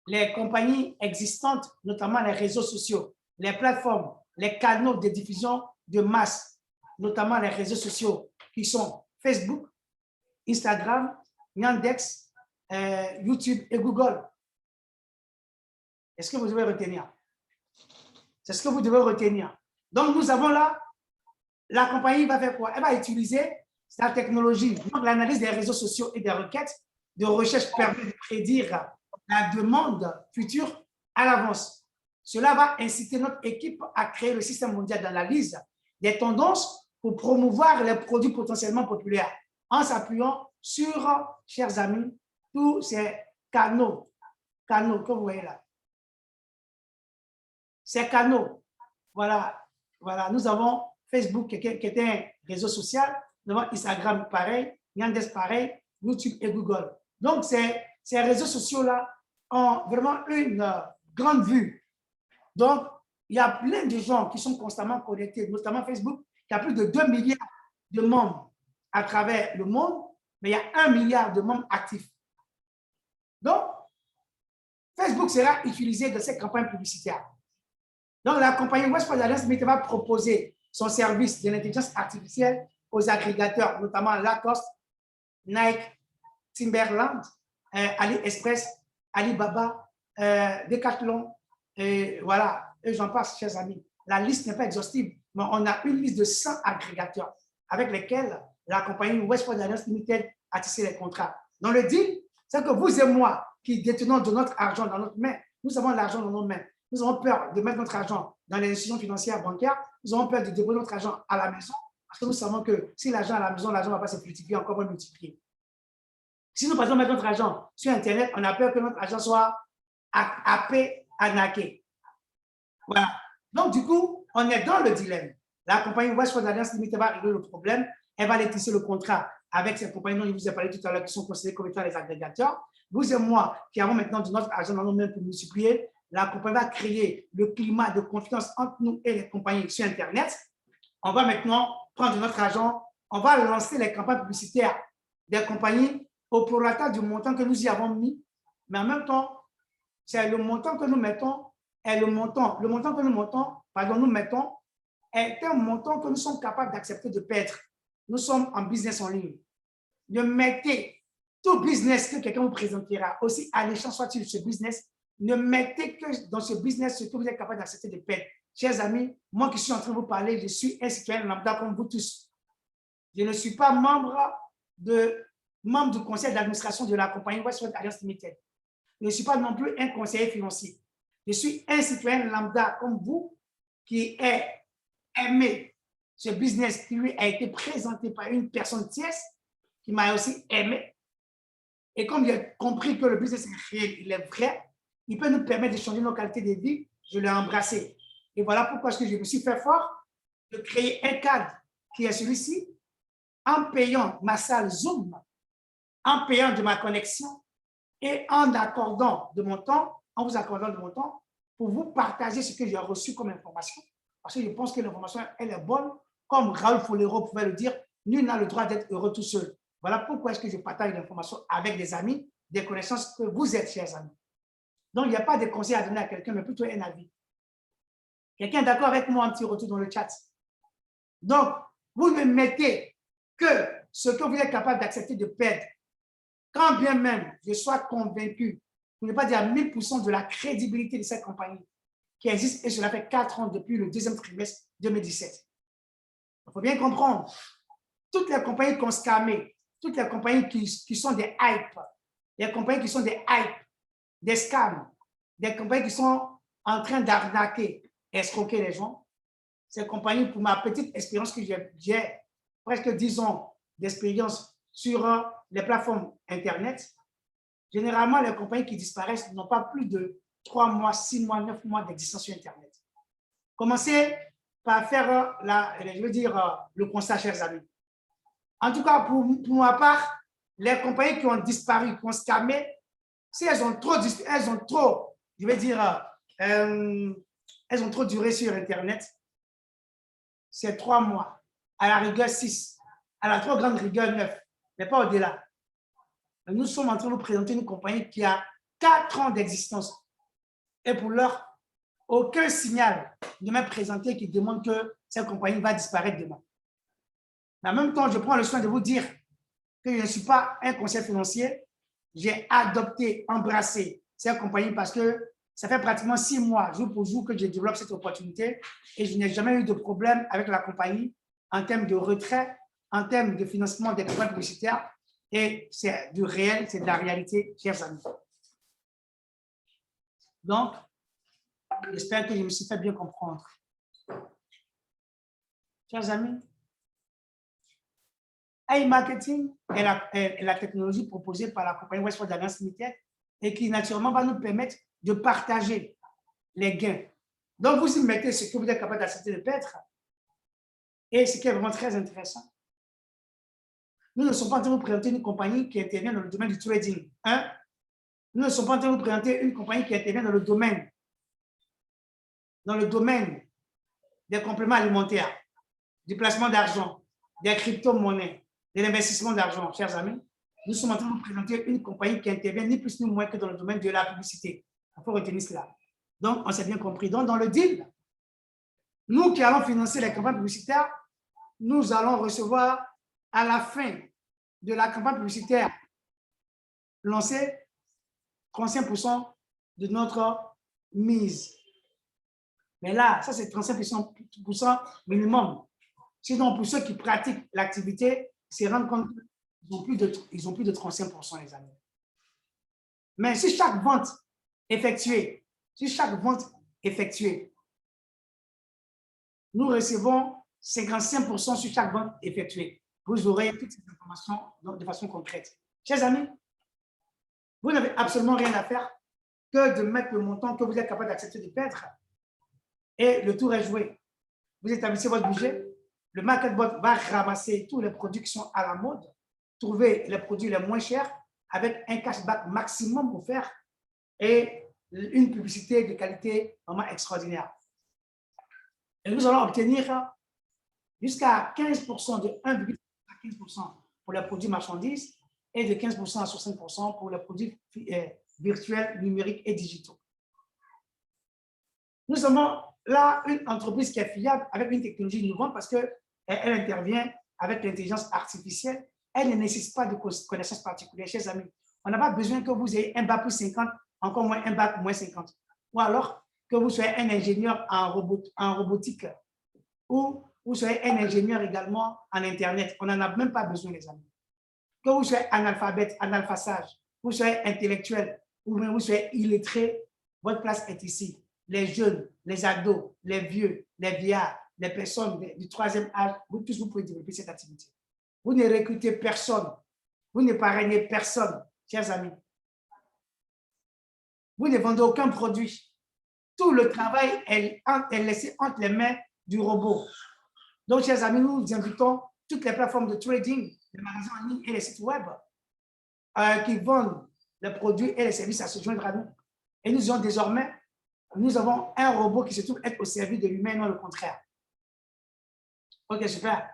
les compagnies existantes, notamment les réseaux sociaux, les plateformes, les canaux de diffusion de masse, notamment les réseaux sociaux qui sont Facebook, Instagram, Yandex, YouTube et Google. Est-ce que vous devez retenir? C'est ce que vous devez retenir. Donc, nous avons là, la compagnie va faire quoi? Elle va utiliser sa technologie. Donc, l'analyse des réseaux sociaux et des requêtes de recherche permet de prédire la demande future à l'avance. Cela va inciter notre équipe à créer le système mondial d'analyse des tendances pour promouvoir les produits potentiellement populaires en s'appuyant sur, chers amis, tous ces canaux que vous voyez là. Ces canaux, voilà, nous avons Facebook qui est un réseau social, nous avons Instagram pareil, Yandex pareil, YouTube et Google. Donc, ces réseaux sociaux-là ont vraiment une grande vue. Donc, il y a plein de gens qui sont constamment connectés, notamment Facebook, qui a plus de 2 milliards de membres à travers le monde, mais il y a 1 milliard de membres actifs. Donc, Facebook sera utilisé dans ces campagnes publicitaires. Donc, la compagnie Westport Alliance va proposer son service de l'intelligence artificielle aux agrégateurs, notamment Lacoste, Nike, Timberland, AliExpress, Alibaba, Decathlon, voilà, et j'en passe, chers amis. La liste n'est pas exhaustive, mais on a une liste de 100 agrégateurs avec lesquels la compagnie Westport Alliance Limited a tissé les contrats. Dans le deal, c'est que vous et moi, qui détenons de notre argent dans notre main, nous avons l'argent dans nos mains. Nous avons peur de mettre notre argent dans les institutions financières bancaires. Nous avons peur de déposer notre argent à la maison parce que nous savons que si l'argent à la maison, l'argent ne va pas se multiplier, encore moins multiplier. Si nous, par exemple, mettons notre argent sur Internet, on a peur que notre argent soit happé, arnaqué. Voilà. Donc, du coup, on est dans le dilemme. La compagnie Westport Alliance Limited va régler le problème. Elle va aller tisser le contrat avec ces compagnies dont je vous ai parlé tout à l'heure, qui sont considérées comme étant les agrégateurs. Vous et moi, qui avons maintenant de notre argent dans nos mains pour multiplier, la compagnie va créer le climat de confiance entre nous et les compagnies sur Internet. On va maintenant prendre notre argent, on va lancer les campagnes publicitaires des compagnies au prorata du montant que nous y avons mis, mais en même temps, c'est le montant que nous mettons et le montant que nous mettons est un montant que nous sommes capables d'accepter de perdre. Nous sommes en business en ligne. Ne mettez tout business que quelqu'un vous présentera, aussi alléchant soit-il ce business, ne mettez que dans ce business ce que vous êtes capable d'accepter de perdre. Chers amis, moi qui suis en train de vous parler, je suis un citoyen lambda comme vous tous. Je ne suis pas membre du conseil d'administration de la compagnie Westport Alliance Limited. Je ne suis pas non plus un conseiller financier. Je suis un citoyen lambda comme vous qui est aimé ce business qui lui a été présenté par une personne tierce qui m'a aussi aimé. Et comme j'ai compris que le business est réel, il est vrai, il peut nous permettre de changer nos qualités de vie, je l'ai embrassé. Et voilà pourquoi je me suis fait fort de créer un cadre qui est celui-ci, en payant ma salle Zoom, en payant de ma connexion et en accordant de mon temps, pour vous partager ce que j'ai reçu comme information. Parce que je pense que l'information, elle est bonne. Comme Raoul Folero pouvait le dire, nul n'a le droit d'être heureux tout seul. Voilà pourquoi est-ce que je partage l'information avec des amis, des connaissances que vous êtes, chers amis. Donc, il n'y a pas de conseil à donner à quelqu'un, mais plutôt un avis. Quelqu'un est d'accord avec moi, un petit retour dans le chat. Donc, vous ne mettez que ce que vous êtes capable d'accepter de perdre. Quand bien même je sois convaincu, pour ne pas dire 1000% de la crédibilité de cette compagnie qui existe, et cela fait 4 ans depuis le deuxième trimestre 2017. Il faut bien comprendre, toutes les compagnies qui ont scammé, toutes les compagnies qui sont des hypes, les compagnies qui sont des hypes, des scams, des compagnies qui sont en train d'arnaquer, escroquer les gens, ces compagnies, pour ma petite expérience que j'ai presque 10 ans d'expérience sur les plateformes Internet, généralement, les compagnies qui disparaissent n'ont pas plus de 3 mois, 6 mois, 9 mois d'existence sur Internet. Commencez par faire le constat, chers amis. En tout cas, pour ma part, les compagnies qui ont disparu, qui ont scammé, si elles ont trop duré sur Internet, c'est 3 mois, à la rigueur 6, à la trop grande rigueur 9, mais pas au-delà. Nous sommes en train de vous présenter une compagnie qui a 4 ans d'existence. Et pour l'heure, aucun signal ne m'est présenté qui démontre que cette compagnie va disparaître demain. Mais en même temps, je prends le soin de vous dire que je ne suis pas un conseiller financier. J'ai adopté, embrassé cette compagnie parce que Ça fait pratiquement 6 mois, jour pour jour, que je développe cette opportunité et je n'ai jamais eu de problème avec la compagnie en termes de retrait, en termes de financement des campagnes publicitaires. Et c'est du réel, c'est de la réalité, chers amis. Donc, j'espère que je me suis fait bien comprendre. Chers amis, iMarketing est la technologie proposée par la compagnie Westport Alliance Limited et qui naturellement va nous permettre de partager les gains. Donc, vous y mettez ce que vous êtes capable d'accepter de perdre et ce qui est vraiment très intéressant. Nous ne sommes pas en train de vous présenter une compagnie qui intervient dans le domaine du trading. Hein? Nous ne sommes pas en train de vous présenter une compagnie qui intervient dans le domaine des compléments alimentaires, du placement d'argent, des crypto-monnaies, de l'investissement d'argent, chers amis. Nous sommes en train de vous présenter une compagnie qui intervient ni plus ni moins que dans le domaine de la publicité. Il faut retenir cela. Donc, on s'est bien compris. Donc, dans le deal, nous qui allons financer les campagnes publicitaires, nous allons recevoir à la fin de la campagne publicitaire lancée 35% de notre mise. Mais là, ça c'est 35% minimum. Sinon, pour ceux qui pratiquent l'activité, ils se rendent compte qu'ils ont plus de 35%, les amis. Mais si chaque vente effectuée, nous recevons 55% sur chaque vente effectuée. Vous aurez toutes ces informations de façon concrète. Chers amis, vous n'avez absolument rien à faire que de mettre le montant que vous êtes capable d'accepter de perdre et le tour est joué. Vous établissez votre budget, le MarketBot va ramasser tous les produits qui sont à la mode, trouver les produits les moins chers avec un cashback maximum offert et une publicité de qualité vraiment extraordinaire. Et nous allons obtenir jusqu'à 15% de 1,15% pour les produits marchandises et de 15% à 60% pour les produits virtuels, numériques et digitaux. Nous avons là une entreprise qui est fiable avec une technologie innovante parce qu'elle intervient avec l'intelligence artificielle. Elle ne nécessite pas de connaissances particulières, chers amis. On n'a pas besoin que vous ayez un bac plus 50, encore moins un bac moins 50. Ou alors que vous soyez un ingénieur en robotique ou vous soyez un ingénieur également en Internet. On n'en a même pas besoin, les amis. Que vous soyez analphabète, analphasage, vous soyez intellectuel ou même vous soyez illettré, votre place est ici. Les jeunes, les ados, les vieux, les vieillards, les personnes du troisième âge, vous tous vous pouvez développer cette activité. Vous ne recrutez personne, vous ne parrainez personne, chers amis. Vous ne vendez aucun produit. Tout le travail est laissé entre les mains du robot. Donc, chers amis, nous vous invitons toutes les plateformes de trading, les magasins en ligne et les sites web qui vendent les produits et les services à se joindre à nous. Et nous avons désormais, nous avons un robot qui se trouve être au service de l'humain, non le contraire. Ok, super.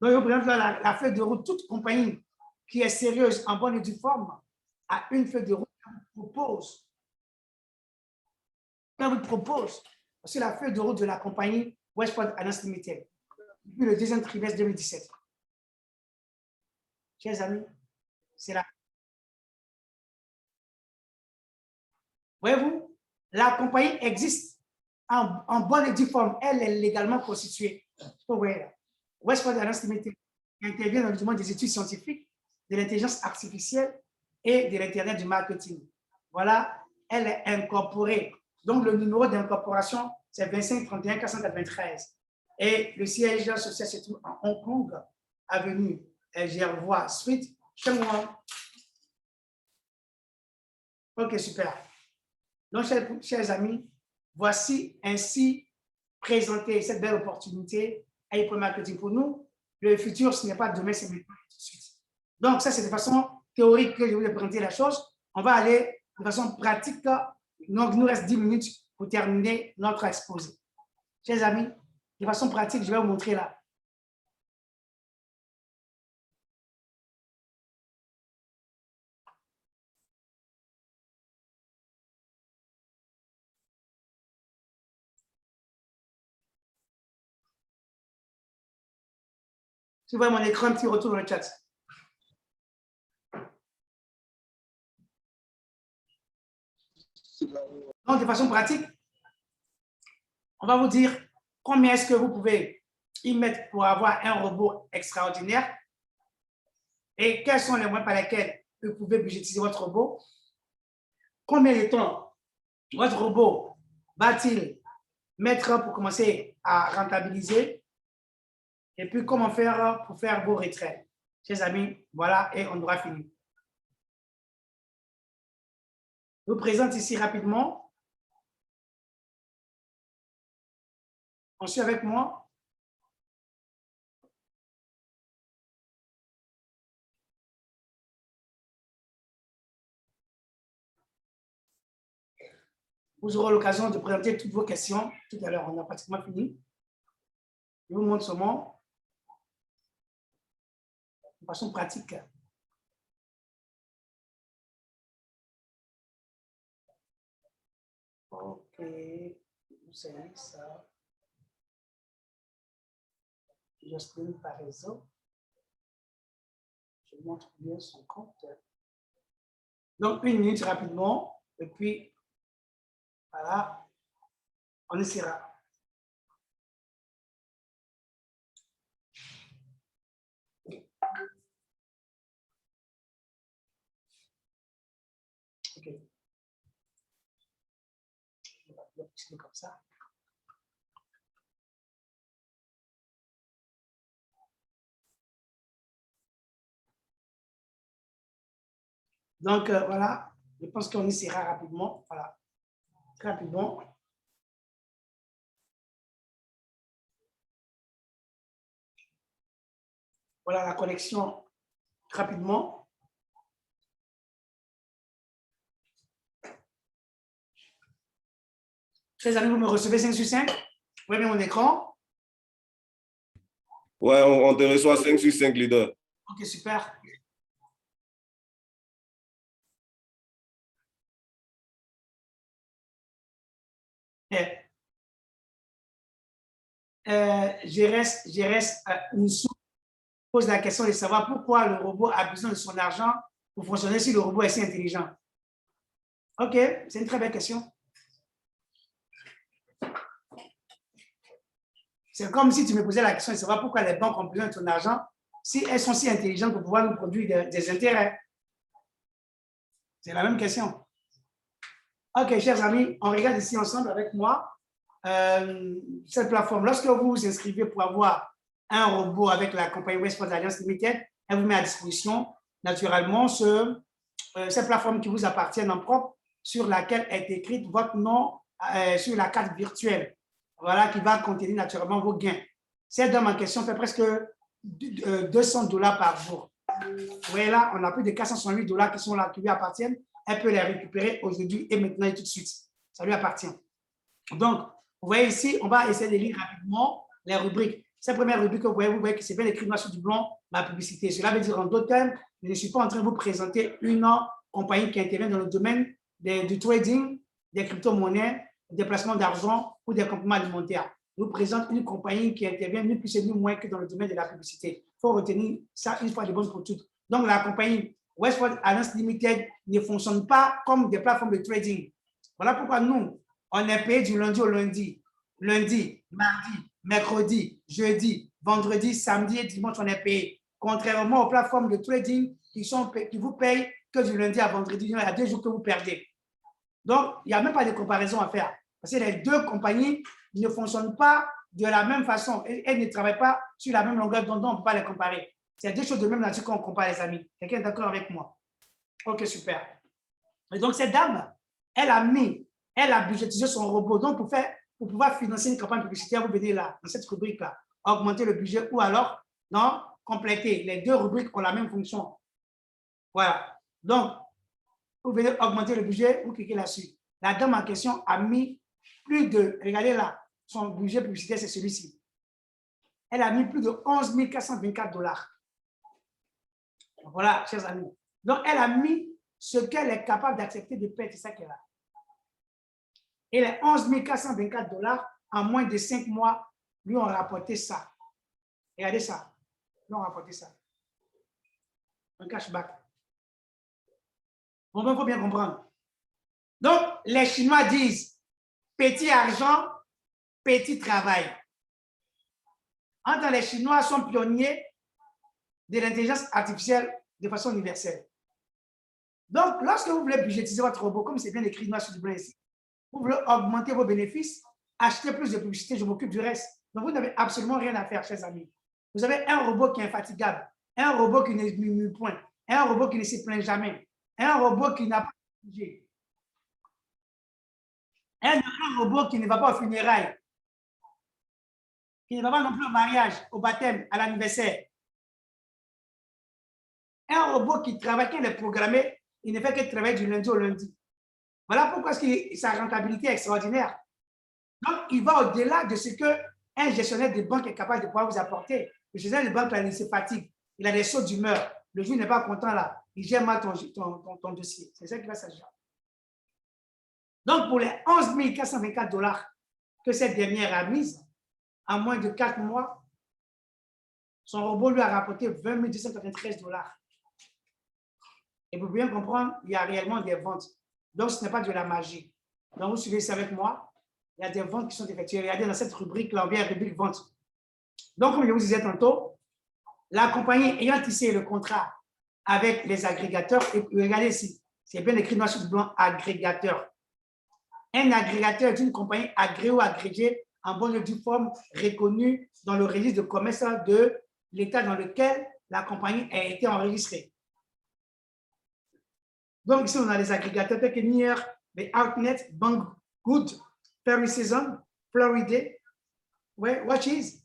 Donc, je vous présente là la feuille de route. Toute compagnie qui est sérieuse, en bonne et due forme, a une feuille de route qu'on vous propose. C'est la feuille de route de la compagnie Westport Alliance Limited depuis le deuxième trimestre 2017. Chers amis, c'est là. Voyez-vous, la compagnie existe en bonne et due forme. Elle est légalement constituée. Vous voyez là. Westport Alliance Limited intervient dans le domaine des études scientifiques, de l'intelligence artificielle et de l'Internet du marketing. Voilà, elle est incorporée. Donc, le numéro d'incorporation, c'est 25 31 493. Et le siège social se trouve à Hong Kong, avenue Gervois Suite, chez moi. Ok, super. Donc, chers amis, voici ainsi présenter cette belle opportunité à Hyper Marketing pour nous. Le futur, ce n'est pas demain, c'est maintenant tout de suite. Donc, ça, c'est de façon théorique que je voulais présenter la chose. On va aller de façon pratique. Donc, il nous reste 10 minutes pour terminer notre exposé. Chers amis, de façon pratique, je vais vous montrer là. Si vous voyez mon écran, un petit retour dans le chat. Donc, de façon pratique, on va vous dire combien est-ce que vous pouvez y mettre pour avoir un robot extraordinaire et quels sont les moyens par lesquels vous pouvez budgétiser votre robot. Combien de temps votre robot va-t-il mettre pour commencer à rentabiliser? Et puis, comment faire pour faire vos retraits? Chers amis, voilà, et on aura fini. Je vous présente ici rapidement. On suit avec moi. Vous aurez l'occasion de présenter toutes vos questions tout à l'heure. On a pratiquement fini. Je vous montre seulement de façon pratique. OK. Vous savez ça. Justine par réseau. Je montre bien son compte. Donc, 1 minute rapidement. Et puis, voilà, on essaiera. OK. On va le pousser comme ça. Donc, voilà, je pense qu'on essaiera rapidement. Voilà, rapidement. Voilà la connexion rapidement. Chers amis, vous me recevez 5 sur 5? Vous voyez bien mon écran? Ouais, on te reçoit 5 sur 5, leader. OK, super. Je reste une pose la question de savoir pourquoi le robot a besoin de son argent pour fonctionner si le robot est si intelligent. OK, c'est une très belle question. C'est comme si tu me posais la question de savoir pourquoi les banques ont besoin de ton argent si elles sont si intelligentes pour pouvoir nous produire des intérêts. C'est la même question. OK, chers amis, on regarde ici ensemble avec moi cette plateforme. Lorsque vous vous inscrivez pour avoir un robot avec la compagnie Westport Alliance Limited, elle vous met à disposition naturellement cette plateforme qui vous appartient en propre sur laquelle est écrite votre nom sur la carte virtuelle. Voilà, qui va contenir naturellement vos gains. Cette dame en question fait presque $200 par jour. Vous voyez là, on a plus de $468 qui sont là, qui lui appartiennent. Elle peut les récupérer aujourd'hui et maintenant et tout de suite. Ça lui appartient. Donc, vous voyez ici, on va essayer de lire rapidement les rubriques. Cette première rubrique que vous voyez que c'est bien écrit noir sur du blanc, ma publicité. Cela veut dire en d'autres termes, je ne suis pas en train de vous présenter une compagnie qui intervient dans le domaine du trading, des crypto-monnaies, des placements d'argent ou des compléments alimentaires. Je vous présente une compagnie qui intervient ni plus ni moins que dans le domaine de la publicité. Il faut retenir ça une fois de bonne pour toutes. Donc, la compagnie Westport Alliance Limited ne fonctionne pas comme des plateformes de trading. Voilà pourquoi nous, on est payé du lundi au lundi. Lundi, mardi, mercredi, jeudi, vendredi, samedi et dimanche, on est payé. Contrairement aux plateformes de trading qui vous payent que du lundi à vendredi, il y a 2 jours que vous perdez. Donc, il n'y a même pas de comparaison à faire. Parce que les deux compagnies ne fonctionnent pas de la même façon. Elles ne travaillent pas sur la même longueur d'onde, on ne peut pas les comparer. C'est 2 choses de même nature qu'on compare, les amis. Quelqu'un est d'accord avec moi? OK, super. Et donc, cette dame, elle a budgétisé son robot. Donc, pour pouvoir financer une campagne publicitaire, vous venez là, dans cette rubrique-là, augmenter le budget ou alors, non, compléter. Les 2 rubriques ont la même fonction. Voilà. Donc, vous venez augmenter le budget, vous cliquez là-dessus. La dame en question a mis plus de, regardez là, son budget publicitaire, c'est celui-ci. Elle a mis plus de $11 424. Voilà, chers amis. Donc, elle a mis ce qu'elle est capable d'accepter de payer, c'est ça qu'elle a. Et les $11 424, en moins de 5 mois, lui ont rapporté ça. Regardez ça. Lui ont rapporté ça. Un cashback. Bon, il faut bien comprendre. Donc, les Chinois disent petit argent, petit travail. Les Chinois sont pionniers de l'intelligence artificielle de façon universelle. Donc, lorsque vous voulez budgétiser votre robot, comme c'est bien écrit noir sur du blanc ici, vous voulez augmenter vos bénéfices, acheter plus de publicité, je m'occupe du reste. Donc, vous n'avez absolument rien à faire, chers amis. Vous avez un robot qui est infatigable, un robot qui ne murmure point, un robot qui ne se plaint jamais, un robot qui n'a pas de budget, un robot qui ne va pas au funérailles, qui ne va pas non plus au mariage, au baptême, à l'anniversaire. Un robot qui travaille, qui est programmé, il ne fait que travailler du lundi au lundi. Voilà pourquoi sa rentabilité est extraordinaire. Donc, il va au-delà de ce qu'un gestionnaire de banque est capable de pouvoir vous apporter. Le gestionnaire de banque, là, il se fatigue. Il a des sauts d'humeur. Le jour n'est pas content, là. Il gère mal ton dossier. C'est ça qui va s'agir. Donc, pour les 11 424 $ que cette dernière a mis, en moins de 4 mois, son robot lui a rapporté 20 293 $. Et pour bien comprendre, il y a réellement des ventes. Donc, ce n'est pas de la magie. Donc, vous suivez ça avec moi. Il y a des ventes qui sont effectuées. Regardez dans cette rubrique-là, on vient rubrique vente. Donc, comme je vous disais tantôt, la compagnie ayant tissé le contrat avec les agrégateurs, et regardez ici, c'est bien écrit noir sur du blanc, agrégateur. Un agrégateur est une compagnie agréée ou agrégée en bonne et due forme reconnue dans le registre de commerce de l'État dans lequel la compagnie a été enregistrée. Donc, ici, on a les agrégateurs tels que Nier, les Outnet, Banggood, Perry Season, Florida, Watches,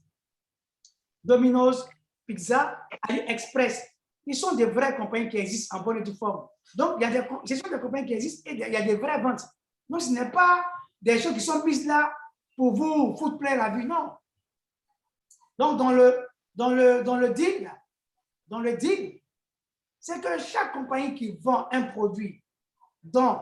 Domino's, Pizza, AliExpress. Ils sont des vraies compagnies qui existent en bonne et due forme. Donc, ce sont des compagnies qui existent et il y a des vraies ventes. Donc, ce n'est pas des choses qui sont mises là pour vous foutre plein la vue, non. Donc, dans le deal, c'est que chaque compagnie qui vend un produit dont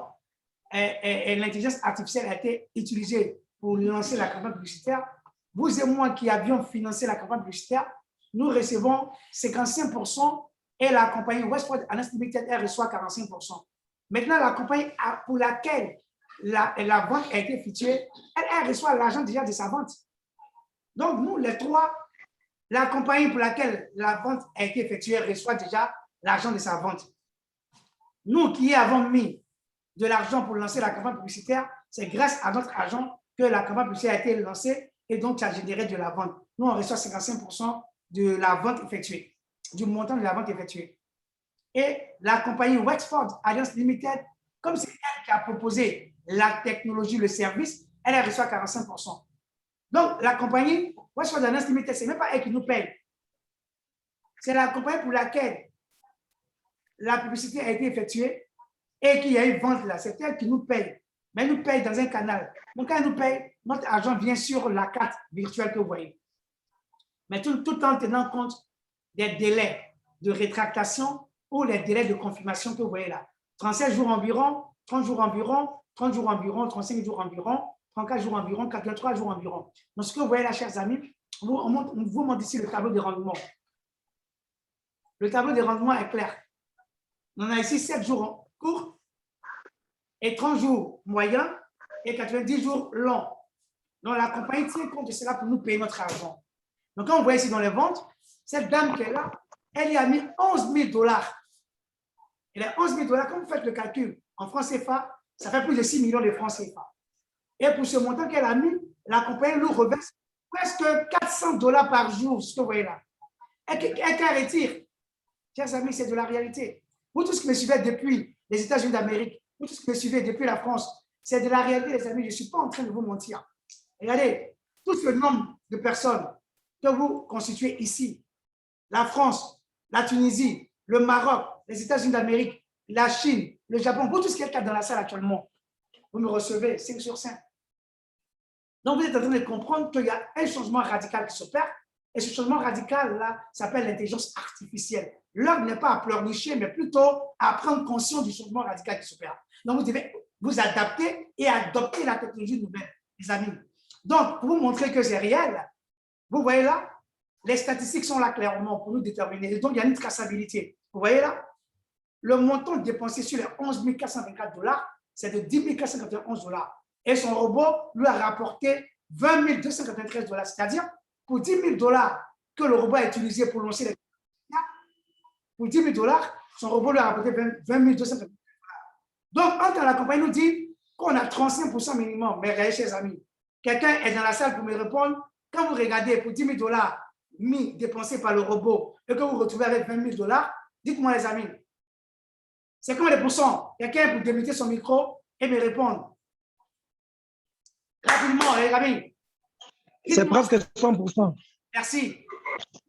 l'intelligence artificielle a été utilisée pour lancer la campagne publicitaire, vous et moi qui avions financé la campagne publicitaire, nous recevons 55% et la compagnie Westport Alliance Limited, elle reçoit 45%. Maintenant, la compagnie pour laquelle la vente a été effectuée, elle reçoit l'argent déjà de sa vente. Donc, nous, les trois, la compagnie pour laquelle la vente a été effectuée reçoit déjà l'argent de sa vente. Nous qui avons mis de l'argent pour lancer la campagne publicitaire, c'est grâce à notre argent que la campagne publicitaire a été lancée et donc ça a généré de la vente. Nous, on reçoit 55% de la vente effectuée, du montant de la vente effectuée. Et la compagnie Wexford Alliance Limited, comme c'est elle qui a proposé la technologie, le service, elle reçoit 45%. Donc, la compagnie Wexford Alliance Limited, ce n'est même pas elle qui nous paye. C'est la compagnie pour laquelle la publicité a été effectuée et qu'il y a eu vente là. C'est elle qui nous paye. Mais elle nous paye dans un canal. Donc, quand elle nous paye, notre argent vient sur la carte virtuelle que vous voyez. Mais tout en tenant compte des délais de rétractation ou les délais de confirmation que vous voyez là. 37 jours environ, 30 jours environ, 30 jours environ, 35 jours environ, 34 jours environ, 83 jours environ. Donc, ce que vous voyez là, chers amis, on vous montre ici le tableau de rendement. Le tableau de rendement est clair. On a ici 7 jours courts et 30 jours moyens et 90 jours longs. Donc, la compagnie tient compte de cela pour nous payer notre argent. Donc, quand on voit ici dans les ventes, cette dame qui est là, elle y a mis 11 000 $. Et les 11 000 $, quand vous faites le calcul en francs CFA, ça fait plus de 6 millions de francs CFA. Et pour ce montant qu'elle a mis, la compagnie nous reverse presque 400 $ par jour, ce que vous voyez là. Et qu'elle retire. Chers amis, c'est de la réalité. Vous tous qui me suivez depuis les États-Unis d'Amérique, vous tous qui me suivez depuis la France, c'est de la réalité, les amis. Je ne suis pas en train de vous mentir. Regardez, tout ce nombre de personnes que vous constituez ici, la France, la Tunisie, le Maroc, les États-Unis d'Amérique, la Chine, le Japon, vous tous qui êtes dans la salle actuellement, vous me recevez 5 sur 5. Donc, vous êtes en train de comprendre qu'il y a un changement radical qui s'opère. Et ce changement radical-là s'appelle l'intelligence artificielle. L'homme n'est pas à pleurnicher, mais plutôt à prendre conscience du changement radical qui s'opère. Donc, vous devez vous adapter et adopter la technologie nouvelle, les amis. Donc, pour vous montrer que c'est réel, vous voyez là, les statistiques sont là clairement pour nous déterminer. Et donc, il y a une traçabilité. Vous voyez là, le montant dépensé sur les 11 424 $, c'est de 10 491 $. Et son robot lui a rapporté 20 293 $. C'est-à-dire, pour 10 000 $ que le robot a utilisé pour lancer les pour 10 000 $, son robot lui a rapporté 20 293 $. Donc, quand la compagnie nous dit qu'on a 35% minimum, mais regardez, chers amis, quelqu'un est dans la salle pour me répondre. Quand vous regardez pour 10 000 $ mis dépensés par le robot et que vous vous retrouvez avec 20 000 $, dites-moi, les amis, c'est combien de pourcents? Quelqu'un pour débuter son micro et me répondre. Rapidement, les amis. C'est presque 100%. Merci.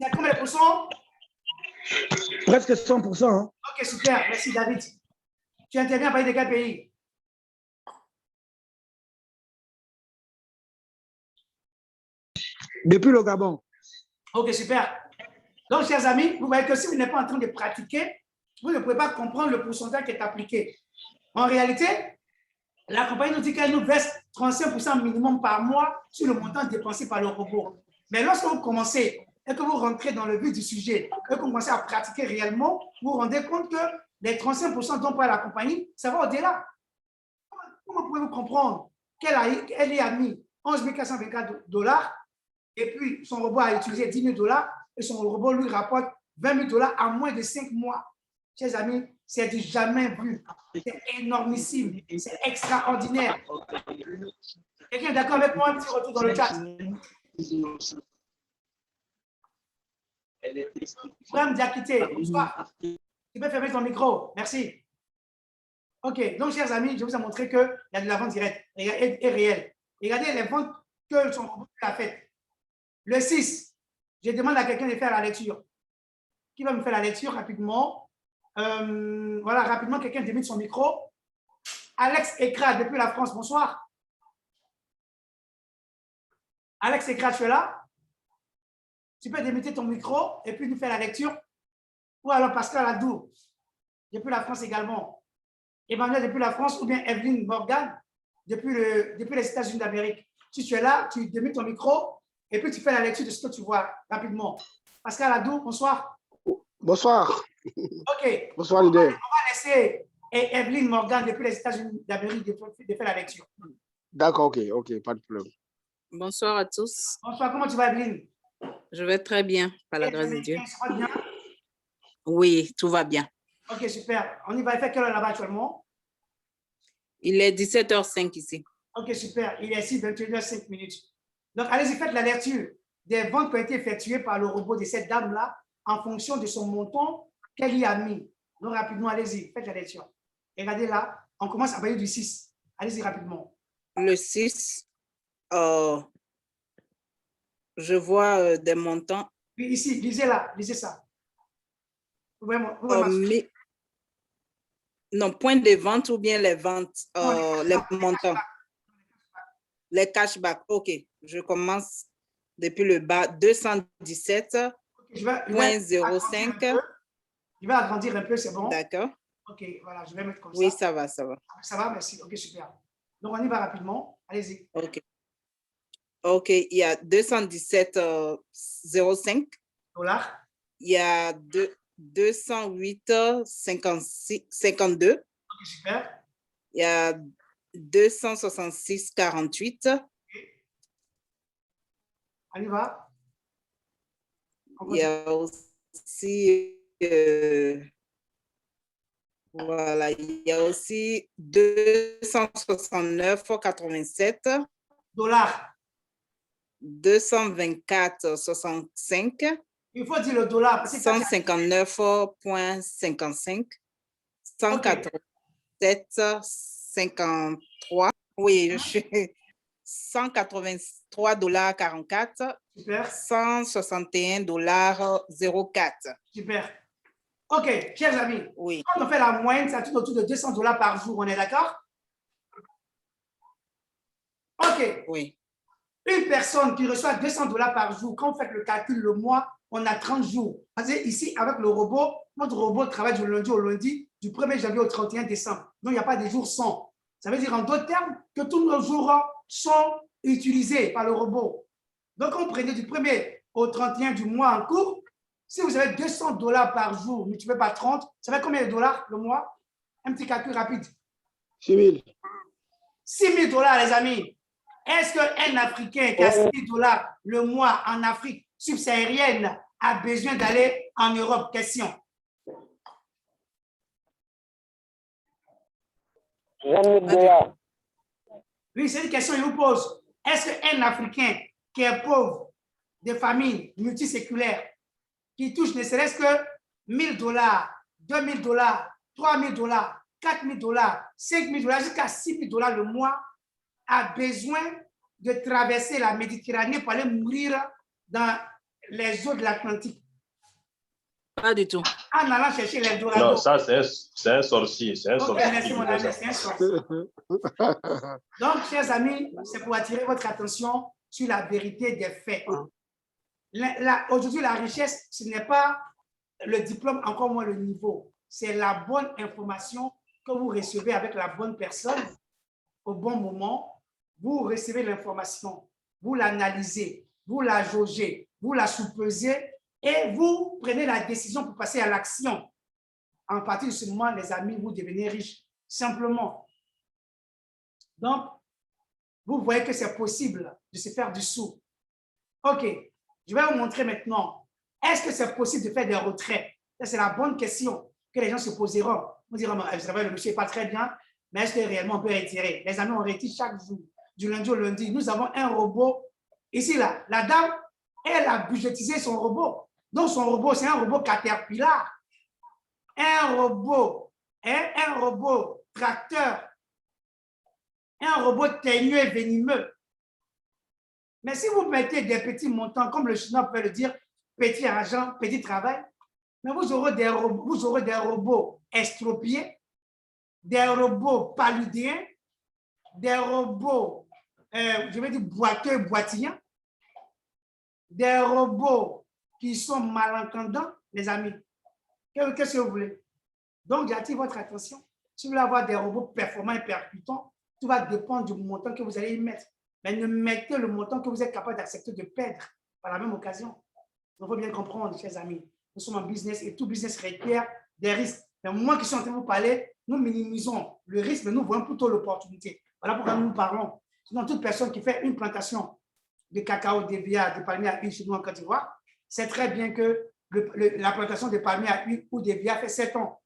C'est combien de pourcents? Presque 100%. Hein. Ok, super. Merci, David. Tu interviens à parler de quel pays? Depuis le Gabon. Ok, super. Donc, chers amis, vous voyez que si vous n'êtes pas en train de pratiquer, vous ne pouvez pas comprendre le pourcentage qui est appliqué. En réalité, la compagnie nous dit qu'elle nous verse 35% minimum par mois sur le montant dépensé par le robot. Mais lorsque vous commencez et que vous rentrez dans le vif du sujet, et que vous commencez à pratiquer réellement, vous vous rendez compte que les 35% dont parle la compagnie, ça va au-delà. Comment pouvez-vous comprendre qu'elle y a mis 11 424 $ et puis son robot a utilisé 10 000 $ et son robot lui rapporte 20 000 $ en moins de 5 mois? Chers amis, c'est du jamais vu. C'est énormissime. C'est extraordinaire. Quelqu'un est d'accord avec moi? Un petit retour dans le chat. Frère Diakité, bonsoir. Tu peux fermer ton micro. Merci. OK. Donc, chers amis, je vous ai montré qu'il y a de la vente directe et réelle. Regardez les ventes que son robot a faites. Le 6, je demande à quelqu'un de faire la lecture. Qui va me faire la lecture rapidement? Voilà, rapidement, quelqu'un débute son micro. Alex Ekra, depuis la France, bonsoir. Alex Ekra, tu es là? Tu peux débuter ton micro et puis nous faire la lecture. Ou alors Pascal Adou, depuis la France également. Emmanuel, depuis la France, ou bien Evelyne Morgan, depuis les États-Unis d'Amérique. Si tu es là, tu débutes ton micro et puis tu fais la lecture de ce que tu vois rapidement. Pascal Adou, bonsoir. Bonsoir. OK. Bonsoir, leader. On va laisser Evelyne Morgan, depuis les États-Unis d'Amérique, de faire la lecture. D'accord, OK, pas de problème. Bonsoir à tous. Bonsoir, comment tu vas, Evelyne? Je vais très bien, par la grâce de Dieu. Ça va bien? Oui, tout va bien. OK, super. On y va faire quelle heure là-bas actuellement? Il est 17h05 ici. OK, super. Il est ici 21h05. Donc, allez-y, faites la lecture des ventes qui ont été effectuées par le robot de cette dame-là en fonction de son montant qu'elle y a mis. Donc, rapidement, allez-y, faites la lecture. Et regardez là, on commence à parler du 6. Allez-y rapidement. Le 6, je vois des montants. Puis ici, lisez là, lisez ça. Non, point de vente ou bien les ventes, les montants. Les cashbacks, OK. Je commence depuis le bas, 217,05. Je vais agrandir un peu, c'est bon? D'accord. OK, voilà, je vais mettre comme ça. Oui, ça va, ça va. Ça va, merci. OK, super. Donc, on y va rapidement. Allez-y. OK. OK, il y a 217,05 $. Il y a 208,52. OK, super. Il y a 266,48. On y va. Il y a aussi, voilà, il y a aussi 269,87 $. 224,65. Il faut dire le dollar. 159,55. 187,53. Oui, 183,44 $. Super. 161,04 $. Super. OK, chers amis. Oui. Quand on fait la moyenne, ça tourne autour de 200 $ par jour. On est d'accord? OK. Oui. Une personne qui reçoit 200 $ par jour, quand vous faites le calcul le mois, on a 30 jours. Parce que ici, avec le robot, notre robot travaille du lundi au lundi, du 1er janvier au 31 décembre. Donc, il n'y a pas de jours sans. Ça veut dire en d'autres termes que tous nos jours sont utilisés par le robot. Donc, on prenait du 1er au 31 du mois en cours. Si vous avez 200 $ par jour, multiplié par 30, ça fait combien de dollars le mois? Un petit calcul rapide. 6 000. 6 000 $, les amis. Est-ce qu'un Africain qui a 6 000 $ le mois en Afrique subsaharienne a besoin d'aller en Europe? Question. Oui, c'est une question que je vous pose. Est-ce qu'un Africain qui est pauvre, de famille multiséculaire, qui touche ne serait-ce que 1 000 $, 2 000 $, 3 000 $, 4 000 $, 5 000 $ jusqu'à 6 000 $ le mois, a besoin de traverser la Méditerranée pour aller mourir dans les eaux de l'Atlantique? Pas du tout. En allant chercher les Dorado. Non, ça, c'est un sorcier. C'est un Ok, sorcier. merci mon ami, c'est un sorcier. Donc, chers amis, c'est pour attirer votre attention sur la vérité des faits. Aujourd'hui, la richesse, ce n'est pas le diplôme, encore moins le niveau. C'est la bonne information que vous recevez avec la bonne personne au bon moment. Vous recevez l'information, vous l'analysez, vous la jaugez, vous la soupesez et vous prenez la décision pour passer à l'action. En partir de ce moment, les amis, vous devenez riches, simplement. Donc, vous voyez que c'est possible de se faire du sou. OK, je vais vous montrer maintenant. Est-ce que c'est possible de faire des retraits? C'est la bonne question que les gens se poseront. Vous diront, vous savez, le monsieur n'est pas très bien, mais est-ce que réellement on peut retirer? Les amis, on retire chaque jour, du lundi au lundi. Nous avons un robot. Ici, là, la dame, elle a budgétisé son robot. Donc, son robot, c'est un robot Caterpillar. Un robot tracteur. Un robot teigneux et venimeux. Mais si vous mettez des petits montants, comme le Chinois peut le dire, petit argent, petit travail, mais vous aurez des robots estropiés, des robots paludéens, des robots, je vais dire boiteux, boitillants, des robots qui sont malentendants, les amis. Qu'est-ce que vous voulez? Donc, j'attire votre attention. Si vous voulez avoir des robots performants et percutants, tout va dépendre du montant que vous allez y mettre. Mais ne mettez le montant que vous êtes capable d'accepter de perdre par la même occasion. Il faut bien comprendre, chers amis. Nous sommes en business et tout business requiert des risques. Mais moi qui suis en train de vous parler, nous minimisons le risque, mais nous voyons plutôt l'opportunité. Voilà pourquoi nous parlons. Sinon, toute personne qui fait une plantation de cacao, d'Evia, de palmier à huile chez nous en Côte d'Ivoire, sait très bien que la plantation de palmier à huile ou d'Evia fait 7 ans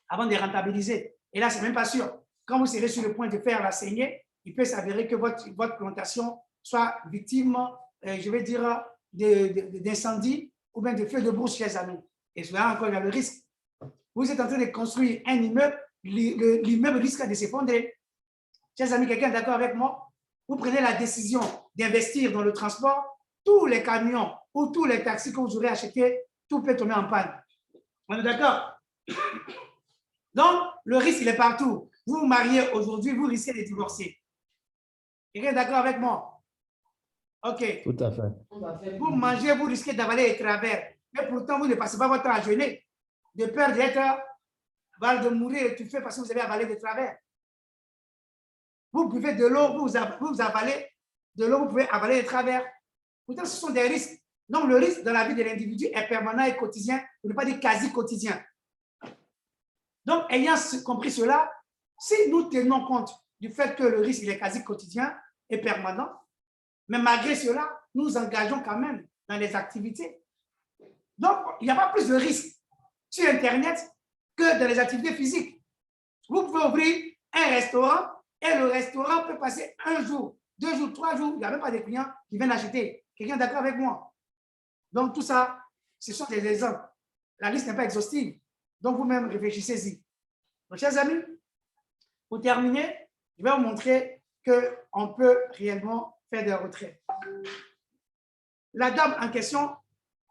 avant de rentabiliser. Et là, ce n'est même pas sûr. Quand vous serez sur le point de faire la saignée, il peut s'avérer que votre plantation soit victime, je vais dire, d'incendie ou bien de feux de brousse, chers amis. Et cela encore, il y a le risque. Vous êtes en train de construire un immeuble, l'immeuble risque de s'effondrer. Chers amis, quelqu'un est d'accord avec moi? Vous prenez la décision d'investir dans le transport, tous les camions ou tous les taxis que vous aurez achetés, tout peut tomber en panne. On est d'accord? Donc, le risque, il est partout. Vous vous mariez aujourd'hui, vous risquez de divorcer. Quelqu'un est d'accord avec moi? OK. Tout à fait. Vous mangez, vous risquez d'avaler les travers. Mais pourtant, vous ne passez pas votre temps à jeûner, de peur de mourir étouffé parce que vous avez avalé des travers. Vous buvez de l'eau, vous avalez de l'eau, vous pouvez avaler les travers. Pourtant, ce sont des risques. Donc, le risque dans la vie de l'individu est permanent et quotidien, pour ne pas dire quasi quotidien. Donc, ayant compris cela, si nous tenons compte du fait que le risque il est quasi quotidien et permanent, mais malgré cela, nous nous engageons quand même dans les activités. Donc, il n'y a pas plus de risque sur Internet que dans les activités physiques. Vous pouvez ouvrir un restaurant et le restaurant peut passer 1 jour, 2 jours, 3 jours, il n'y a même pas de clients qui viennent acheter. Quelqu'un est d'accord avec moi? Donc, tout ça, ce sont des exemples. La liste n'est pas exhaustive. Donc, vous-même, réfléchissez-y. Donc, chers amis, pour terminer, je vais vous montrer qu'on peut réellement faire des retraits. La dame en question,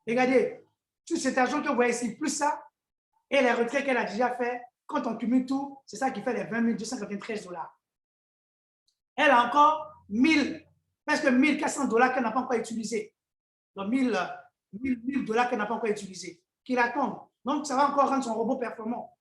regardez, tout cet argent que vous voyez ici, plus ça, et les retraits qu'elle a déjà fait, quand on cumule tout, c'est ça qui fait les 20 293 $. Elle a encore presque 1 400 $ qu'elle n'a pas encore utilisé. Donc, 1 000 $ qu'elle n'a pas encore utilisé, qui l'attendent. Donc, ça va encore rendre son robot performant.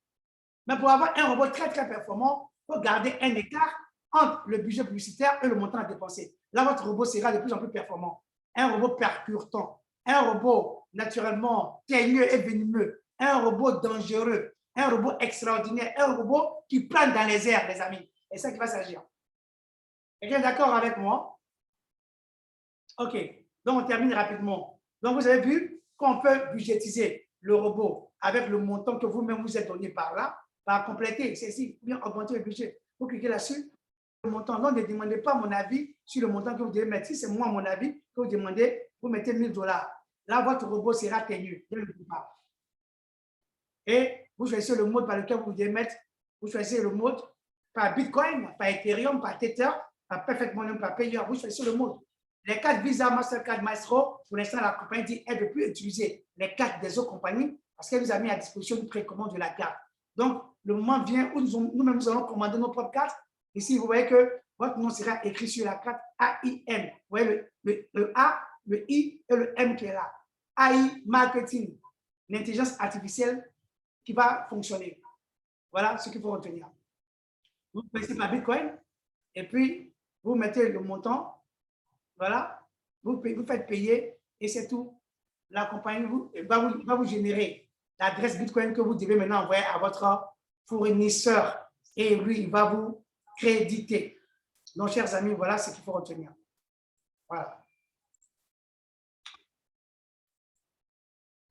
Mais pour avoir un robot très, très performant, il faut garder un écart entre le budget publicitaire et le montant à dépenser. Là, votre robot sera de plus en plus performant. Un robot percutant, un robot naturellement teigneux et venimeux, un robot dangereux, Un robot extraordinaire, un robot qui plane dans les airs, les amis. Et c'est ça qui va s'agir. Quelqu'un est d'accord avec moi? OK. Donc, on termine rapidement. Donc, vous avez vu qu'on peut budgétiser le robot avec le montant que vous-même vous êtes donné par là, par compléter, c'est ici, bien augmenter le budget. Vous cliquez là-dessus, le montant. Donc, ne demandez pas mon avis sur le montant que vous devez mettre. Si c'est moi mon avis que vous demandez, vous mettez 1 000 $. Là, votre robot sera tenu dès le départ. Et vous choisissez le mode par lequel vous devez mettre. Vous choisissez le mode par Bitcoin, par Ethereum, par Tether, par Perfect Money, par Payer. Vous choisissez le mode. Les cartes Visa, Mastercard, Maestro, pour l'instant, la compagnie dit qu'elle ne veut plus utiliser les cartes des autres compagnies parce qu'elle nous a mis à disposition une précommande de la carte. Donc, le moment vient où nous-mêmes nous allons commander nos propres cartes. Ici, vous voyez que votre nom sera écrit sur la carte AIM. Vous voyez le A, le I et le M qui est là. AI Marketing, l'intelligence artificielle qui va fonctionner. Voilà ce qu'il faut retenir. Vous passez par Bitcoin et puis vous mettez le montant. Voilà, vous faites payer et c'est tout. La compagnie va vous générer l'adresse Bitcoin que vous devez maintenant envoyer à votre fournisseur et lui, il va vous créditer. Donc, chers amis, voilà ce qu'il faut retenir. Voilà.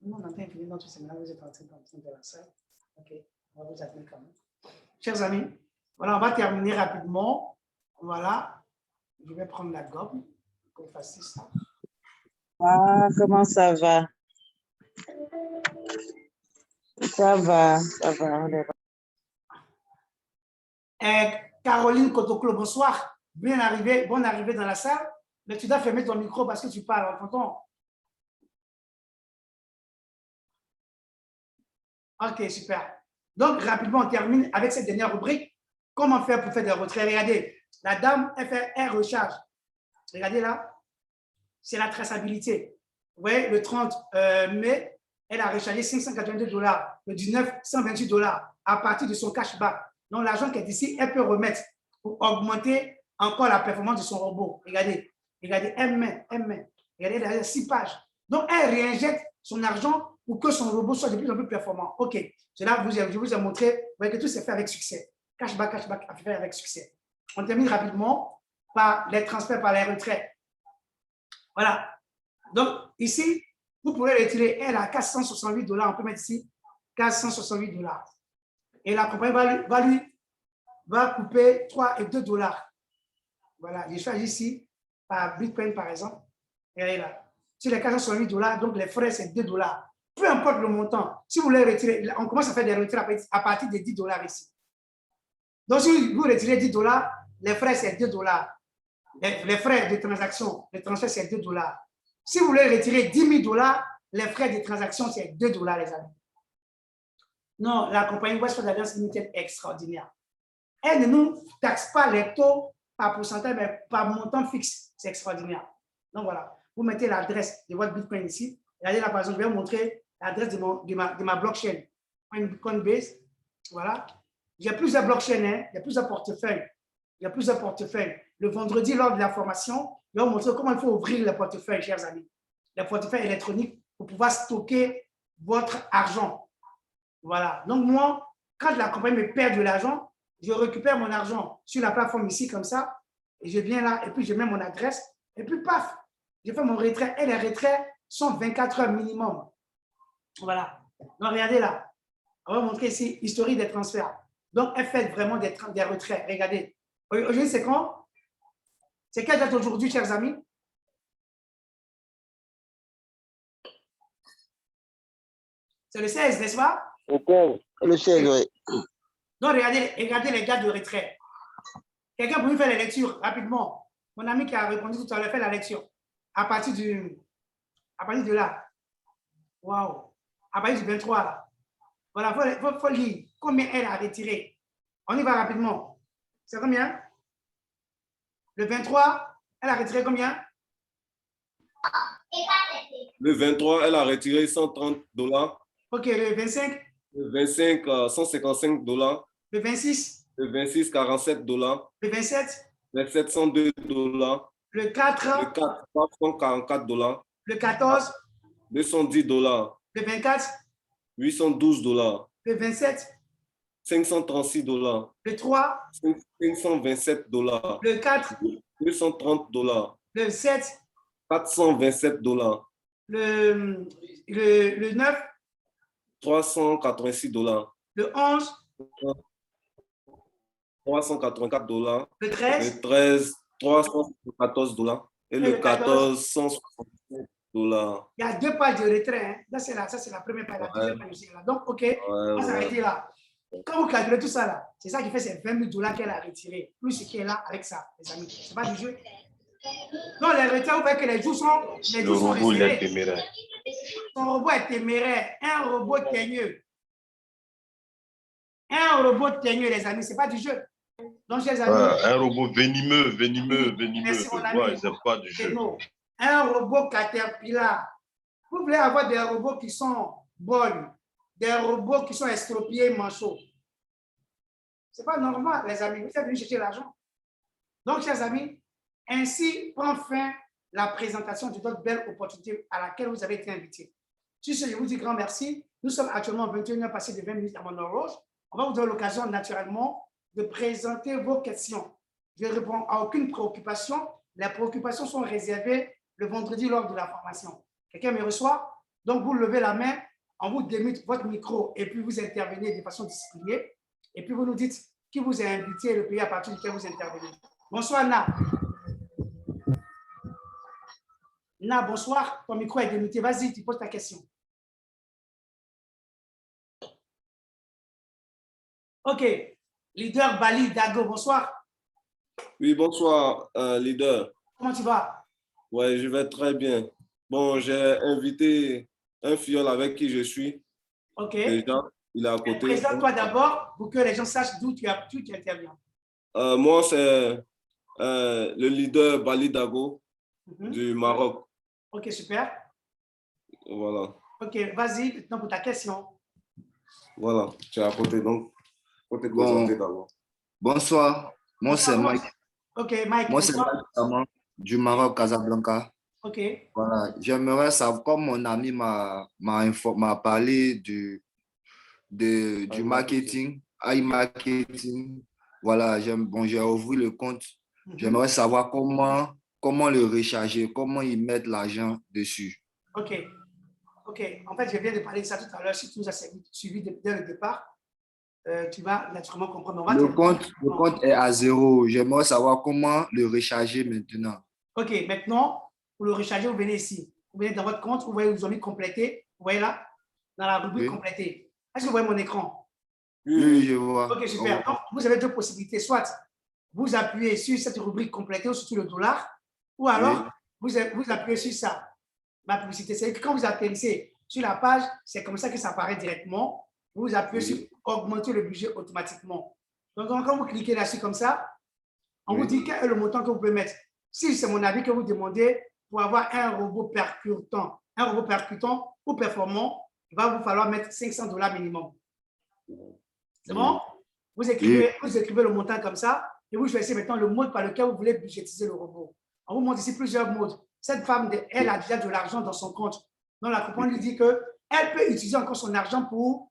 On entend finir notre séminaire, vous êtes en train de la salle. OK, on va vous attendre quand même. Chers amis, voilà, on va terminer rapidement. Voilà, je vais prendre la gomme. Qu'on fasse ça. Ah, comment ça va? Ça va, ça va. Caroline Kotoklo, bonsoir. Bonne arrivée dans la salle. Mais tu dois fermer ton micro parce que tu parles. Tonton. Ok, super. Donc, rapidement, on termine avec cette dernière rubrique. Comment faire pour faire des retraits? Regardez, la dame, elle recharge. Regardez là, c'est la traçabilité. Vous voyez, le 30 mai, elle a rechargé $582. Le 19, $128 à partir de son cashback. Donc, l'argent qui est ici, elle peut remettre pour augmenter encore la performance de son robot. Regardez, elle met. Regardez, elle a 6 pages. Donc, elle réinjecte son argent pour que son robot soit de plus en plus performant. OK, cela, je vous ai montré, vous voyez que tout s'est fait avec succès. Cashback, fait avec succès. On termine rapidement par les transferts, par les retraits. Voilà. Donc, ici, vous pourrez retirer, elle a $468. On peut mettre ici $468. Et la compagnie va couper 3 et $2. Voilà. Je choisis ici, par Bitcoin, par exemple. Et elle est là. Sur les $468, donc les frais, c'est $2. Peu importe le montant. Si vous voulez retirer, on commence à faire des retraits à partir de $10 ici. Donc, si vous retirez $10, les frais, c'est $2. Les frais de transaction, le transfert, c'est $2. Si vous voulez retirer $10,000, les frais de transaction, c'est $2, les amis. Non, la compagnie Westfield Alliance Limited est extraordinaire. Elle ne nous taxe pas les taux par pourcentage, mais par montant fixe. C'est extraordinaire. Donc, voilà. Vous mettez l'adresse de votre Bitcoin ici. Regardez là, par exemple, je vais vous montrer l'adresse de ma blockchain. Coinbase. Voilà. J'ai plusieurs blockchains, hein. Il y a plusieurs portefeuilles. Le vendredi, lors de la formation, je vais vous montrer comment il faut ouvrir les portefeuilles, chers amis. Les portefeuilles électroniques pour pouvoir stocker votre argent. Voilà. Donc, moi, quand la compagnie me perd de l'argent, je récupère mon argent sur la plateforme ici, comme ça, et je viens là, et puis je mets mon adresse, et puis paf, je fais mon retrait. Et les retraits sont 24 heures minimum. Voilà. Donc, regardez là. On va montrer ici historique des transferts. Donc, elle fait vraiment des retraits. Regardez. Aujourd'hui, c'est quand? C'est quelle date aujourd'hui, chers amis? C'est le 16, n'est-ce pas? Le 16, oui. Donc, regardez les dates de retrait. Quelqu'un peut nous faire les lectures rapidement. Mon ami qui a répondu tout à l'heure fait la lecture. À partir de là. Waouh. À partir du 23, là. Voilà, il faut lire combien elle a retiré. On y va rapidement. C'est combien? Le 23, elle a retiré combien? Le 23, elle a retiré $130. OK, le 25? Le 25, $155. Le 26? Le 26, $47. Le 27? Le 702. Le 4? Le 4, $344. Le 14? $210. Le 24? $812. Le 27? 536 $, Le 3, 527 $, le 4, 230 $, le 7, 427 $, le 9, 386 $, le 11, 384 $, le 13, le 13, 314 $, et Et le le 14, 14, 167 $. il y a 2 pages de retrait. Hein. Là, ça, c'est la première page. La deuxième page aussi est là. Donc, OK, on va s'arrêter là. Quand vous calculez tout ça, là, c'est ça qui fait ces 20 000 $ qu'elle a retiré, plus ce qui est là avec ça, les amis. Ce n'est pas du jeu. Non, les retraits, vous voyez que les jours sont Le robot, il est resserrés. téméraire. Son robot est téméraire. Un robot teigneux. Un robot teigneux, les amis, ce n'est pas du jeu. Donc, chers amis, Un robot venimeux. Merci, mon ami. Ouais, c'est pas du c'est jeu. non. Un robot Caterpillar. Vous voulez avoir des robots qui sont bonnes, des robots qui sont estropiés, manchots. Ce n'est pas normal, les amis. Vous êtes venus chercher l'argent. Donc, chers amis, ainsi prend fin la présentation de votre belle opportunité à laquelle vous avez été invités. Sur ce, je vous dis grand merci. Nous sommes actuellement 21h passé de 20 minutes à mon horloge. On va vous donner l'occasion naturellement de présenter vos questions. Je ne réponds à aucune préoccupation. Les préoccupations sont réservées le vendredi lors de la formation. Quelqu'un me reçoit, donc vous levez la main, on vous démute votre micro et puis vous intervenez de façon disciplinée. Et puis vous nous dites qui vous a invité et le pays à partir duquel vous intervenez. Bonsoir, Na. Na, bonsoir. Ton micro est démuté. Vas-y, tu poses ta question. OK. Leader Bali Dago, bonsoir. Oui, bonsoir, leader. Comment tu vas? Ouais, je vais très bien. Bon, j'ai invité un filleul avec qui je suis. OK. Déjà, il est à côté. Présente-toi d'abord pour que les gens sachent d'où tu interviens. Moi, c'est le leader Bali Dago du Maroc. OK, super. Voilà. OK, vas-y maintenant pour ta question. Voilà, tu es à côté, donc faut te Bon. présenter d'abord. Bonsoir, moi c'est Mike. OK, Mike. Moi c'est bonsoir. Mike Sama, du Maroc, Casablanca. OK. Voilà, j'aimerais savoir, comme mon ami m'a parlé du marketing, marketing. Voilà, j'ai ouvert le compte. J'aimerais savoir comment le recharger, comment y mettre l'argent dessus. OK. OK. En fait, je viens de parler de ça tout à l'heure. Si tu nous as suivi dès le départ, tu vas naturellement comprendre. Le compte est à 0. J'aimerais savoir comment le recharger maintenant. OK. Maintenant, pour le recharger, vous venez ici. Vous venez dans votre compte, vous voyez, vous avez mis compléter. Vous voyez là, dans la rubrique compléter. Est-ce que vous voyez mon écran? Oui, je vois. OK, super. Donc, vous avez deux possibilités. Soit vous appuyez sur cette rubrique compléter ou sur le dollar, ou alors vous appuyez sur ça. Ma publicité, c'est que quand vous atterrissez sur la page, c'est comme ça que ça apparaît directement. Vous appuyez sur augmenter le budget automatiquement. Donc, quand vous cliquez là-dessus comme ça, on vous dit quel est le montant que vous pouvez mettre. Si c'est mon avis que vous demandez pour avoir un robot percutant ou performant, il va vous falloir mettre 500 $ minimum. C'est bon? Vous écrivez le montant comme ça et vous choisissez maintenant le mode par lequel vous voulez budgétiser le robot. On vous montre ici plusieurs modes. Cette femme, elle a déjà de l'argent dans son compte. Donc, la compagnie lui dit qu'elle peut utiliser encore son argent pour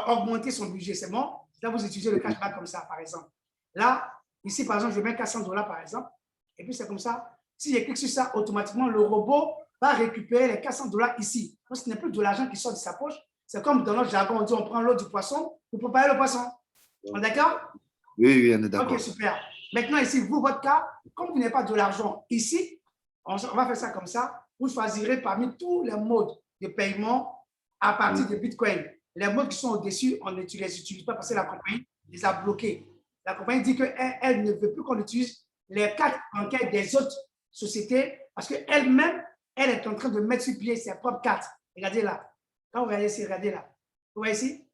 augmenter son budget. C'est bon? Là, vous utilisez le cashback comme ça, par exemple. Là, ici, par exemple, je mets 400 $, par exemple. Et puis, c'est comme ça. Si je clique sur ça, automatiquement, le robot va récupérer les 400 $ ici. Donc, ce n'est plus de l'argent qui sort de sa poche. C'est comme dans notre jargon, on dit on prend l'eau du poisson pour préparer le poisson. On est d'accord? Oui, on est d'accord. OK, super. Maintenant, ici, vous, votre cas, comme vous n'avez pas de l'argent ici, on va faire ça comme ça. Vous choisirez parmi tous les modes de paiement à partir de Bitcoin. Les modes qui sont au-dessus, on ne les utilise pas parce que la compagnie les a bloqués. La compagnie dit qu'elle ne veut plus qu'on utilise les cartes bancaires des autres sociétés parce qu'elle-même, elle est en train de mettre sur pied ses propres cartes. Regardez là. Quand vous regardez ici, regardez là. Vous voyez ici?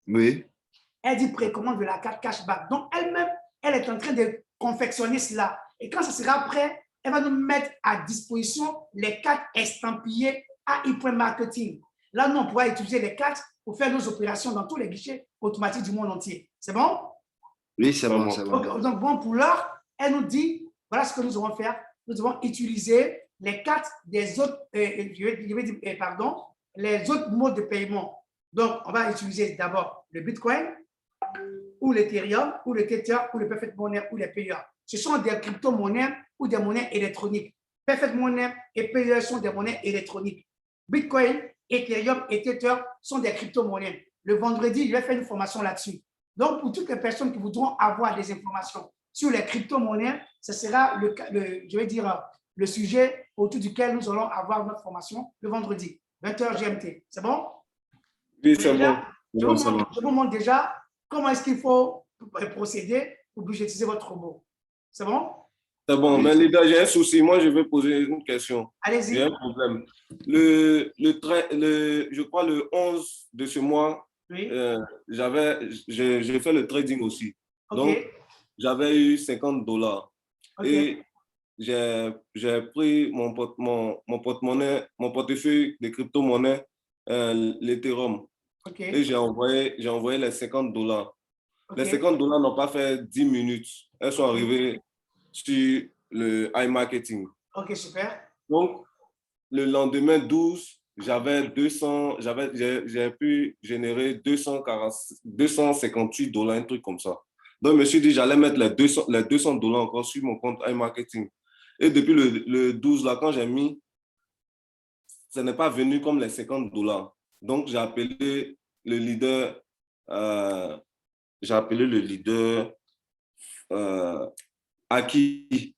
Oui. Elle dit précommande de la carte cashback. Donc, elle-même, elle est en train de confectionner cela. Et quand ça sera prêt, elle va nous mettre à disposition les cartes estampillées AI Marketing. Là, nous, on pourra utiliser les cartes pour faire nos opérations dans tous les guichets automatiques du monde entier. C'est bon? Oui, c'est bon, c'est bon. Donc, bon, pour l'heure, elle nous dit, voilà ce que nous allons faire. Nous devons utiliser les cartes des autres, les autres modes de paiement. Donc, on va utiliser d'abord le Bitcoin. ou l'Ethereum, ou le Tether, ou le Perfect Money, ou les payeurs. Ce sont des crypto-monnaies ou des monnaies électroniques. Perfect Money et payeurs sont des monnaies électroniques. Bitcoin, Ethereum et Tether sont des crypto-monnaies. Le vendredi, je vais faire une formation là-dessus. Donc, pour toutes les personnes qui voudront avoir des informations sur les crypto-monnaies, ce sera le sujet autour duquel nous allons avoir notre formation le vendredi, 20h GMT. C'est bon? Oui, c'est bon. Je vous montre déjà comment est-ce qu'il faut procéder pour budgétiser votre robot. C'est bon? C'est bon, mais leader, j'ai un souci. Moi, je veux poser une question. Allez-y. J'ai un problème. Je crois le 11 de ce mois, Oui. j'ai fait le trading aussi. OK. Donc, j'avais eu $50. OK. Et j'ai pris mon porte-monnaie, mon portefeuille de crypto-monnaies, l'Ethereum. OK. Et j'ai envoyé les $50. OK. Les $50 n'ont pas fait 10 minutes. Elles sont arrivées sur le iMarketing. OK, super. Donc, le lendemain 12, j'ai pu générer $258, un truc comme ça. Donc, je me suis dit, j'allais mettre les $200 encore sur mon compte iMarketing. Et depuis le 12, là, quand j'ai mis, ce n'est pas venu comme les $50. Donc, j'ai appelé le leader, Aki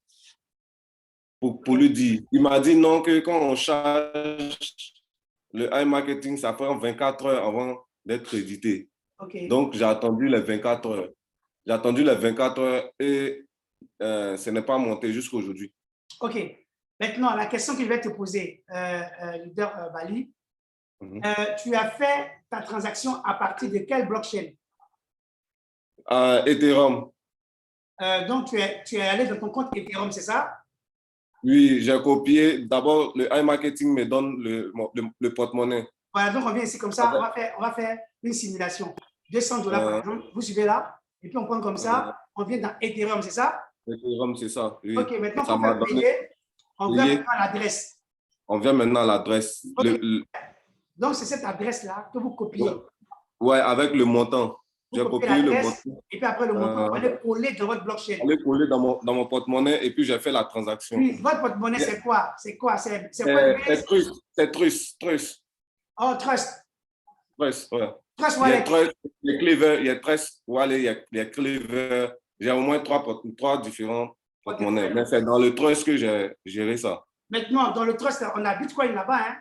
pour lui dire. Il m'a dit non, que quand on charge le iMarketing, ça prend 24 heures avant d'être crédité. OK. Donc, j'ai attendu les 24 heures. J'ai attendu les 24 heures et ce n'est pas monté jusqu'à aujourd'hui. OK. Maintenant, la question que je vais te poser, leader Bali, tu as fait ta transaction à partir de quelle blockchain? Ethereum. Donc, tu es allé dans ton compte Ethereum, c'est ça? Oui, j'ai copié. D'abord, le iMarketing me donne le porte-monnaie. Voilà, donc on vient ici comme ça, on va faire une simulation. $200 par exemple, vous suivez là, et puis on prend comme ça, on vient dans Ethereum, c'est ça? Ethereum, c'est ça. Oui. OK, maintenant, on va payer. On vient maintenant à l'adresse. On vient maintenant à l'adresse. Okay. Donc, c'est cette adresse-là que vous copiez. Oui, avec le montant. J'ai copié le montant. Et puis après le montant, on est collé dans votre blockchain. On est collé dans mon porte-monnaie et puis j'ai fait la transaction. Oui, votre porte-monnaie, c'est quoi? C'est quoi? C'est Trust. C'est Trust. Oh, Trust. Trust, ouais. Trust Wallet. Il y a Clever, il y a Trust Wallet, il y a Clever. J'ai au moins trois différents porte-monnaies. Mais c'est dans le Trust que j'ai géré ça. Maintenant, dans le Trust, on a Bitcoin là-bas, hein?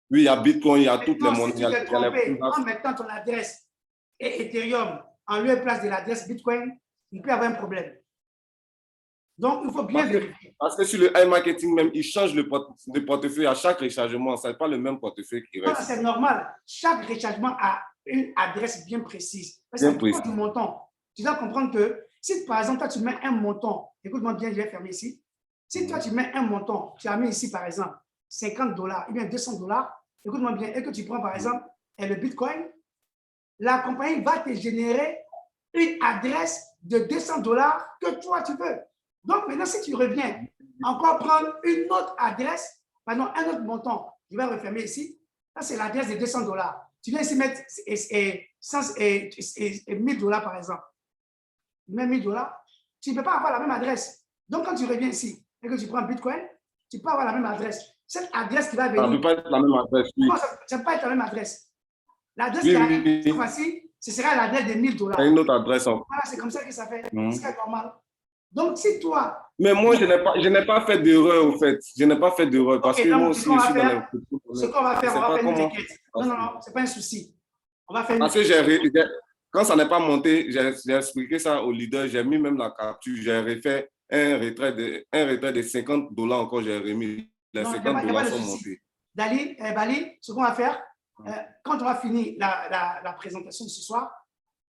Oui, il y a Bitcoin, il y a toutes les monnaies. Si tu t'es trompé, en mettant ton adresse et Ethereum en lieu et place de l'adresse Bitcoin, il peut y avoir un problème. Donc, il faut bien vérifier. Parce que sur le iMarketing même, il change le portefeuille à chaque rechargement. Ce n'est pas le même portefeuille qui reste. C'est normal. Chaque rechargement a une adresse bien précise. Parce que c'est du montant. Tu dois comprendre que si, par exemple, toi, tu mets un montant, écoute-moi bien, je vais fermer ici. Si toi, tu mets un montant, tu as mis ici, par exemple, $50 ou bien $200, écoute-moi bien, et que tu prends, par exemple, le Bitcoin, la compagnie va te générer une adresse de $200 que toi, tu veux. Donc, maintenant, si tu reviens encore prendre une autre adresse, pardon, un autre montant, je vais refermer ici. Ça, c'est l'adresse de $200. Tu viens ici mettre $1,000 par exemple. Même $1,000, tu ne peux pas avoir la même adresse. Donc, quand tu reviens ici et que tu prends Bitcoin, tu peux avoir la même adresse. Cette adresse qui va venir. Ça ne peut pas être la même adresse, oui. Non, ça ne peut pas être la même adresse. L'adresse qui arrive, cette fois-ci, ce sera l'adresse de $1,000. Il y a une autre adresse. Voilà, c'est comme ça que ça fait. C'est normal. Donc, si toi. Mais moi, je n'ai pas fait d'erreur, au fait. Je n'ai pas fait d'erreur parce que moi aussi, je suis dans les. Ce qu'on va faire, on va faire une requête. Non, ce n'est pas un souci. On va faire une. Parce que quand ça n'est pas monté, j'ai expliqué ça au leader. J'ai mis même la capture. J'ai refait un retrait de $50 encore. J'ai remis. Les $50 sont montés. Bali, ce qu'on va faire, quand on va finir la présentation de ce soir,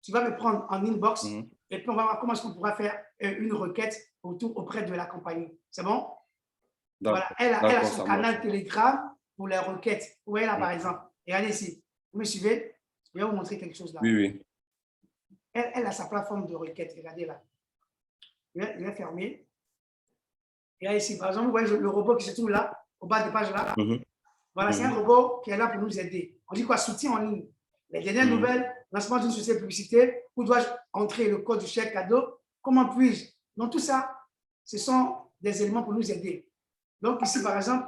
tu vas me prendre en inbox et puis on va voir comment est-ce qu'on pourra faire une requête auprès de la compagnie. C'est bon? Voilà. Elle a son canal Telegram pour les requêtes. Vous voyez là, par exemple. Et regardez ici. Vous me suivez? Je vais vous montrer quelque chose là. Oui, oui. Elle a sa plateforme de requête. Regardez là. Je vais fermer. Et là, ici, par exemple, vous voyez le robot qui se trouve là, au bas de page là. Voilà, c'est un robot qui est là pour nous aider. On dit quoi? Soutien en ligne. Les dernières nouvelles, lancement d'une société de publicité, où dois-je entrer le code du chèque cadeau, comment puis-je? Donc, tout ça, ce sont des éléments pour nous aider. Donc, ici, par exemple,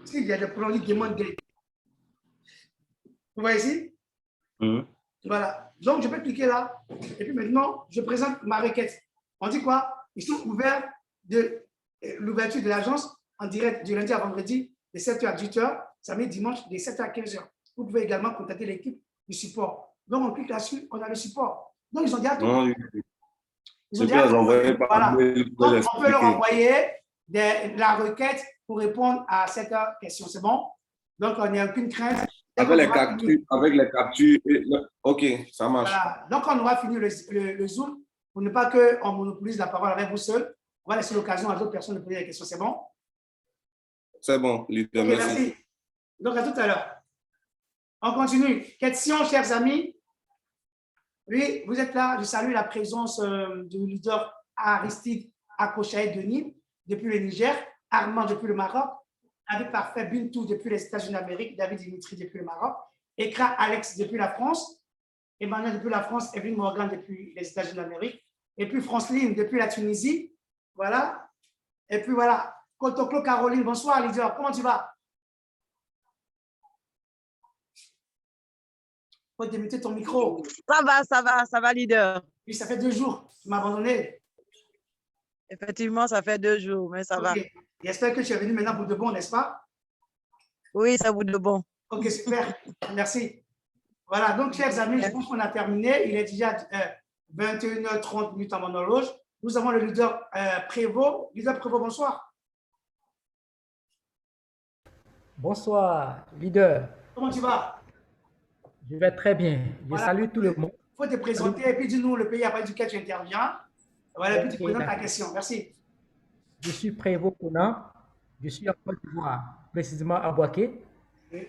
s'il y a des produits qui demandent des... Vous voyez ici? Voilà. Donc, je peux cliquer là. Et puis maintenant, je présente ma requête. On dit quoi? Ils sont ouverts de l'ouverture de l'agence en direct du lundi à vendredi de 7h à 18h, samedi, dimanche de 7h à 15h. Vous pouvez également contacter l'équipe du support. Donc, on clique là-dessus, on a le support. Donc, ils ont déjà tout. Ils ont déjà tout. Voilà. Donc, on peut leur envoyer la requête pour répondre à cette question. C'est bon? Donc, on n'y a aucune crainte. Avec les captures. OK, ça marche. Voilà. Donc, on aura fini le Zoom pour ne pas qu'on monopolise la parole avec vous seul. On va laisser l'occasion à d'autres personnes de poser des questions. C'est bon? C'est bon, leader. Okay, merci. Donc, à tout à l'heure. On continue. Question, chers amis. Oui, vous êtes là. Je salue la présence du leader Aristide Akochaï Denis depuis le Niger, Armand depuis le Maroc, David Parfait Bintou depuis les États-Unis d'Amérique, David Dimitri depuis le Maroc, Ekra Alex depuis la France, Emmanuel depuis la France, Evelyne Morgan depuis les États-Unis d'Amérique, et puis Franceline depuis la Tunisie. Voilà. Et puis voilà. Kotoklo Caroline, bonsoir leader. Comment tu vas? Il faut démuter ton micro. Ça va, leader. Oui, ça fait 2 jours. Tu m'as abandonné. Effectivement, ça fait 2 jours, mais ça va. J'espère que tu es venu maintenant pour de bon, n'est-ce pas? Oui, ça vaut de bon. Ok, super. Merci. Voilà, donc, chers amis, je pense qu'on a terminé. Il est déjà 21h30 minutes à mon horloge. Nous avons le leader Prévost. Leader Prévost, bonsoir. Bonsoir, leader. Comment tu vas? Je vais très bien. Je salue tout le monde. Il faut te présenter et puis dis-nous le pays après duquel tu interviens. Voilà, et puis tu présentes ta question. Merci. Je suis Prévost Conan. Je suis en Côte d'Ivoire, précisément à Boaké. Oui.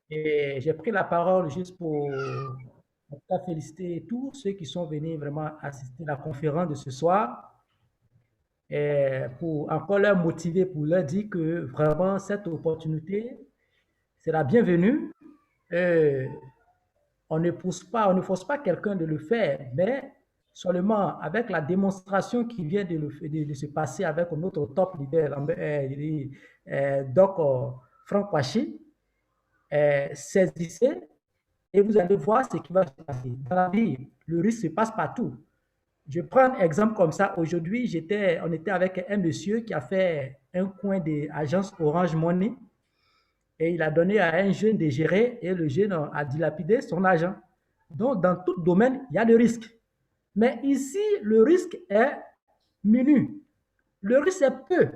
Et j'ai pris la parole juste pour féliciter tous ceux qui sont venus vraiment assister à la conférence de ce soir. Et pour encore leur motiver, pour leur dire que vraiment cette opportunité, c'est la bienvenue. On ne force pas quelqu'un de le faire, mais seulement avec la démonstration qui vient de se passer avec notre top leader, Doc Franck Wachi, saisissez et vous allez voir ce qui va se passer. Dans la vie, le risque se passe partout. Je prends un exemple comme ça. Aujourd'hui, on était avec un monsieur qui a fait un coin d'agence Orange Money et il a donné à un jeune de gérer et le jeune a dilapidé son argent. Donc, dans tout domaine, il y a le risque. Mais ici, le risque est minime. Le risque est peu.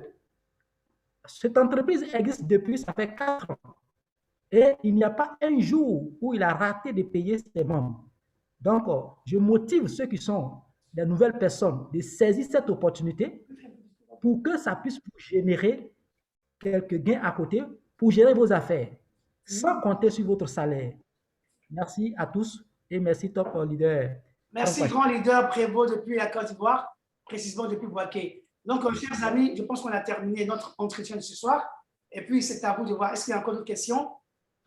Cette entreprise existe depuis, ça fait 4 ans. Et il n'y a pas un jour où il a raté de payer ses membres. Donc, je motive ceux qui sont des nouvelles personnes de saisir cette opportunité pour que ça puisse vous générer quelques gains à côté pour gérer vos affaires, sans compter sur votre salaire. Merci à tous et merci top leader. Merci grand leader Prévost depuis la Côte d'Ivoire, précisément depuis Boaké. Donc, chers amis, je pense qu'on a terminé notre entretien de ce soir. Et puis, c'est à vous de voir. Est-ce qu'il y a encore d'autres questions?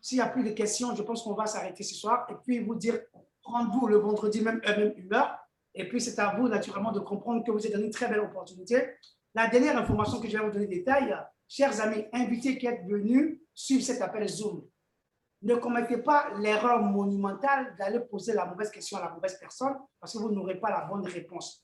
S'il n'y a plus de questions, je pense qu'on va s'arrêter ce soir et puis vous dire rendez-vous le vendredi même heure. Et puis, c'est à vous, naturellement, de comprendre que vous êtes dans une très belle opportunité. La dernière information que je vais vous donner détail, chers amis, invités qui êtes venus suivre cet appel Zoom, ne commettez pas l'erreur monumentale d'aller poser la mauvaise question à la mauvaise personne parce que vous n'aurez pas la bonne réponse.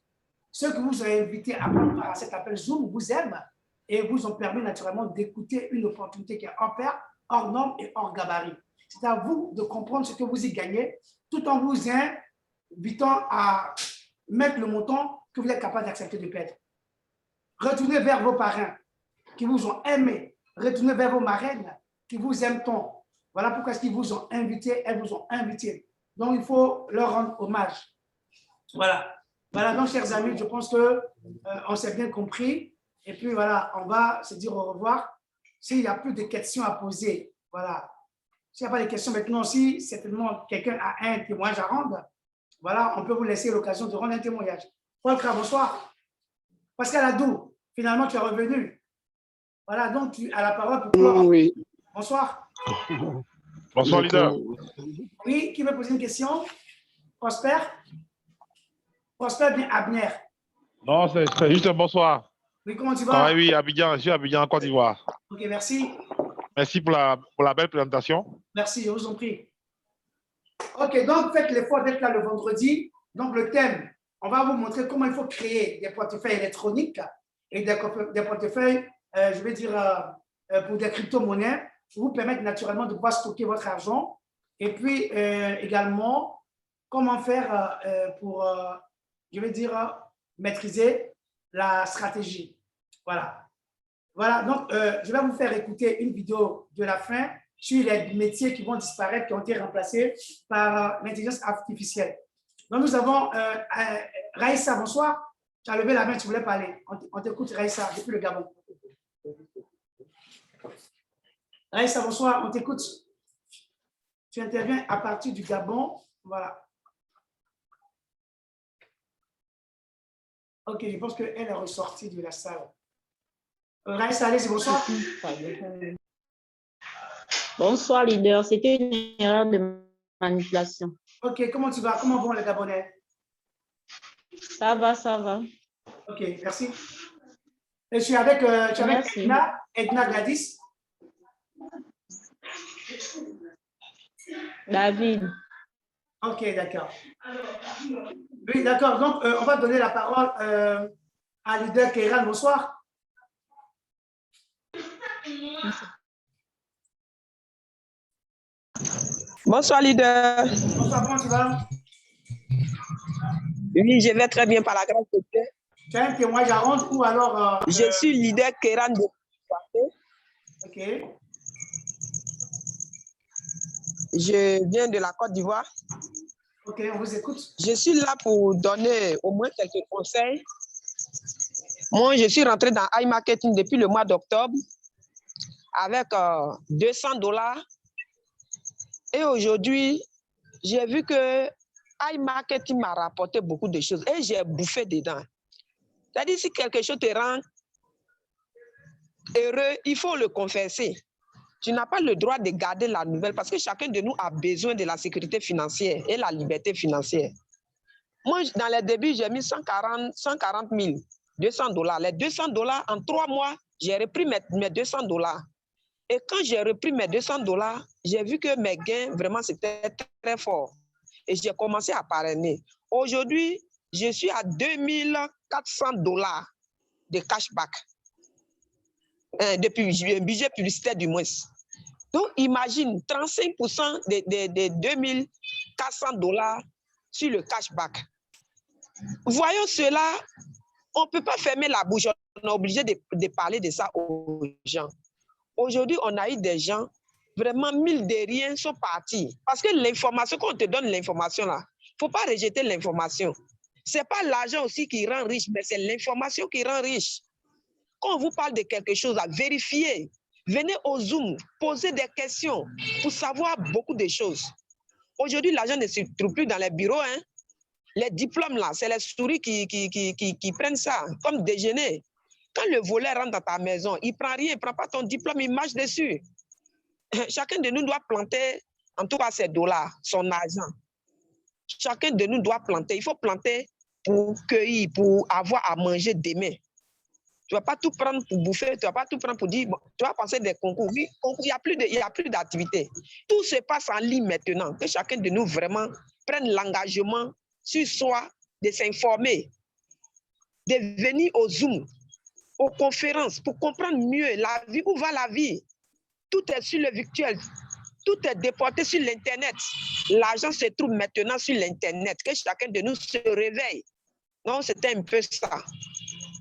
Ceux que vous avez invités à prendre à cet appel Zoom vous aiment et vous ont permis naturellement d'écouter une opportunité qui est hors pair, hors norme et hors gabarit. C'est à vous de comprendre ce que vous y gagnez tout en vous invitant à mettre le montant que vous êtes capable d'accepter de perdre. Retournez vers vos parrains qui vous ont aimé. Retournez vers vos marraines qui vous aiment tant. Voilà pourquoi est-ce qu'ils vous ont invité, elles vous ont invité. Donc, il faut leur rendre hommage. Voilà. Voilà, donc, chers amis, je pense qu'on s'est bien compris. Et puis, voilà, on va se dire au revoir. S'il n'y a plus de questions à poser, voilà. S'il n'y a pas de questions maintenant, si certainement quelqu'un a un témoignage à rendre, voilà, on peut vous laisser l'occasion de rendre un témoignage. Paul Kra, bonsoir. Pascal Adou, finalement, tu es revenu. Voilà, donc tu as la parole pour toi. Oui. Bonsoir. Bonsoir, leader. Oui, qui veut poser une question? Prosper? Prosper bien Abner. Non, c'est juste un bonsoir. Oui, comment tu vas? Ah oui, Abidjan, je suis à Abidjan, Côte d'Ivoire. Ok, merci. Merci pour la belle présentation. Merci, je vous en prie. Ok, donc faites l'effort d'être là le vendredi. Donc le thème, on va vous montrer comment il faut créer des portefeuilles électroniques et des portefeuilles, je vais dire, pour des crypto-monnaies, pour vous permettre naturellement de pouvoir stocker votre argent. Et puis également, comment faire pour, je vais dire, maîtriser la stratégie. Voilà. Voilà, donc je vais vous faire écouter une vidéo de la fin sur les métiers qui vont disparaître, qui ont été remplacés par l'intelligence artificielle. Donc, nous avons Raïssa, bonsoir. Tu as levé la main, tu voulais parler. On t'écoute, Raïssa, depuis le Gabon. Raïssa, bonsoir, on t'écoute. Tu interviens à partir du Gabon. Voilà. Ok, je pense qu'elle est ressortie de la salle. Raïssa, allez, bonsoir. Bonsoir, leader. C'était une erreur de manipulation. Ok, comment tu vas? Comment vont les Gabonais? Ça va, ça va. Ok, merci. Et je suis avec, Edna Gladys. David. Ok, d'accord. Oui, d'accord. Donc, on va donner la parole à leader Kéran. Bonsoir. Bonsoir, leader. Bonsoir, comment tu vas? Oui, je vais très bien par la grâce de Dieu. Tu as un témoignage à rendre ou alors… Je suis leader Kéran de… Ok. Je viens de la Côte d'Ivoire. Ok, on vous écoute. Je suis là pour donner au moins quelques conseils. Moi, je suis rentré dans iMarketing depuis le mois d'octobre avec $200. Et aujourd'hui, j'ai vu que iMarketing m'a rapporté beaucoup de choses et j'ai bouffé dedans. C'est-à-dire, si quelque chose te rend heureux, il faut le confesser. Tu n'as pas le droit de garder la nouvelle parce que chacun de nous a besoin de la sécurité financière et la liberté financière. Moi, dans les débuts, j'ai mis 140 000, $200. Les $200, en 3 mois, j'ai repris mes $200. Et quand j'ai repris mes $200, j'ai vu que mes gains, vraiment, c'était très fort. Et j'ai commencé à parrainer. Aujourd'hui, je suis à $2400 de cashback. Depuis un budget publicitaire du moins. Donc, imagine 35% de $2400 sur le cashback. Voyons cela, on ne peut pas fermer la bouche. On est obligé de parler de ça aux gens. Aujourd'hui, on a eu des gens, vraiment, mille de rien sont partis. Parce que l'information, quand on te donne l'information là, il ne faut pas rejeter l'information. Ce n'est pas l'argent aussi qui rend riche, mais c'est l'information qui rend riche. Quand on vous parle de quelque chose à vérifier, venez au Zoom, posez des questions pour savoir beaucoup de choses. Aujourd'hui, l'argent ne se trouve plus dans les bureaux. Hein. Les diplômes, là, c'est les souris qui prennent ça comme déjeuner. Quand le voleur rentre dans ta maison, il ne prend rien, il ne prend pas ton diplôme, il marche dessus. Chacun de nous doit planter, en tout cas ses $, son argent. Chacun de nous doit planter. Il faut planter pour cueillir, pour avoir à manger demain. Tu ne vas pas tout prendre pour bouffer, tu ne vas pas tout prendre pour dire, bon, tu vas penser des concours. Oui, il n'y a plus d'activité. Tout se passe en ligne maintenant. Que chacun de nous vraiment prenne l'engagement sur soi de s'informer, de venir au Zoom, aux conférences pour comprendre mieux la vie, où va la vie. Tout est sur le virtuel, tout est déporté sur l'Internet. L'argent se trouve maintenant sur l'Internet. Que chacun de nous se réveille. Donc, c'était un peu ça.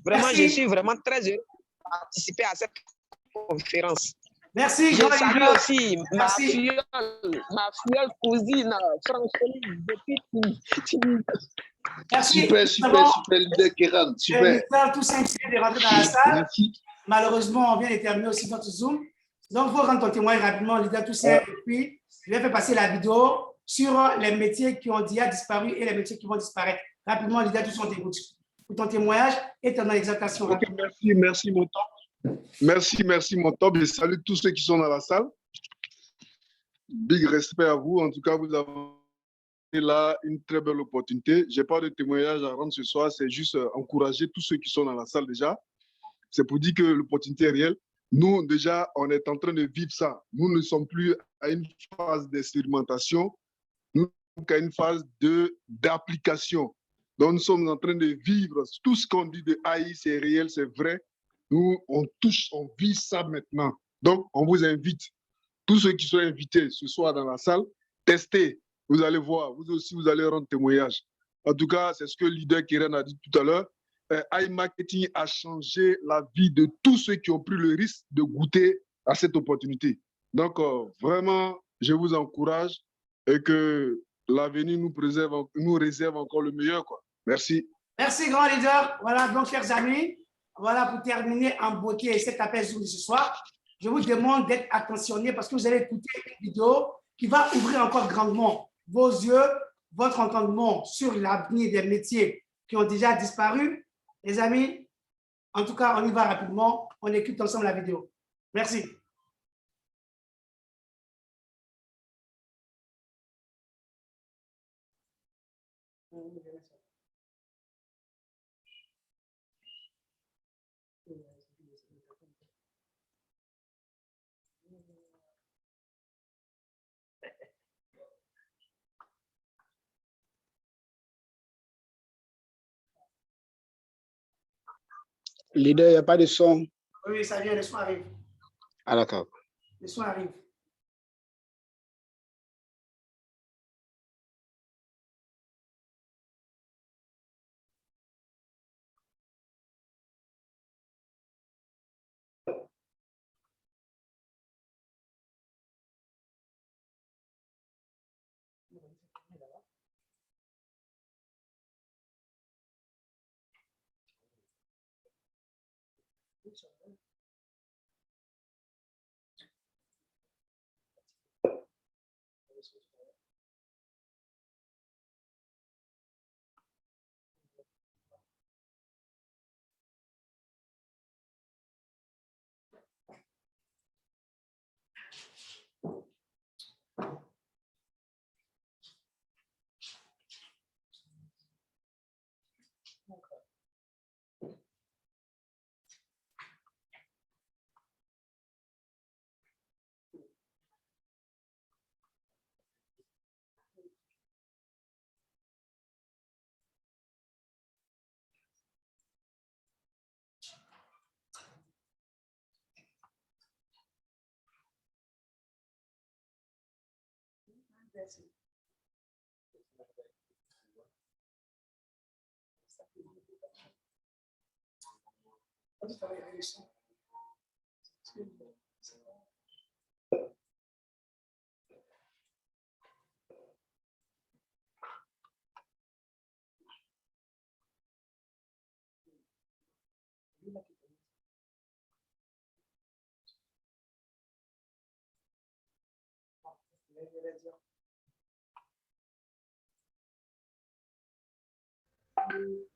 Vraiment, merci. Je suis vraiment très heureux de participer à cette conférence. Merci, je salue aussi ma merci. filleule cousine, Francoline, depuis Merci. Super, leader Kéran, super. Tous s'inquiètent de rentrer dans la salle. Merci. Malheureusement, on vient de terminer aussi notre Zoom. Donc, il faut rendre ton témoin rapidement, leader Toussaint. Et puis, je vais faire passer la vidéo sur les métiers qui ont déjà disparu et les métiers qui vont disparaître. Rapidement, leader Toussaint, on t'écoute pour ton témoignage et ton exaltation. Ok, merci, mon top. Merci, mon top. Je salue tous ceux qui sont dans la salle. Big respect à vous. En tout cas, vous avez là une très belle opportunité. Je n'ai pas de témoignage à rendre ce soir. C'est juste encourager tous ceux qui sont dans la salle déjà. C'est pour dire que l'opportunité est réelle. Nous, déjà, on est en train de vivre ça. Nous ne sommes plus à une phase d'expérimentation, nous sommes à une phase d'application. Donc, nous sommes en train de vivre tout ce qu'on dit de AI, c'est réel, c'est vrai. Nous, on vit ça maintenant. Donc, on vous invite, tous ceux qui sont invités ce soir dans la salle, testez. Vous allez voir, vous aussi, vous allez rendre témoignage. En tout cas, c'est ce que le leader Keren a dit tout à l'heure. iMarketing a changé la vie de tous ceux qui ont pris le risque de goûter à cette opportunité. Donc, vraiment, je vous encourage et que l'avenir nous réserve encore le meilleur, quoi. Merci. Merci, grand leader. Voilà, donc, chers amis, voilà pour terminer en beauté cet appel Zoom de ce soir. Je vous demande d'être attentionnés parce que vous allez écouter une vidéo qui va ouvrir encore grandement vos yeux, votre entendement sur l'avenir des métiers qui ont déjà disparu. Les amis, en tout cas, on y va rapidement. On écoute ensemble la vidéo. Merci. Leader, il n'y a pas de son. Oui, ça vient, le son arrive. Ah, d'accord. Le son arrive. Merci.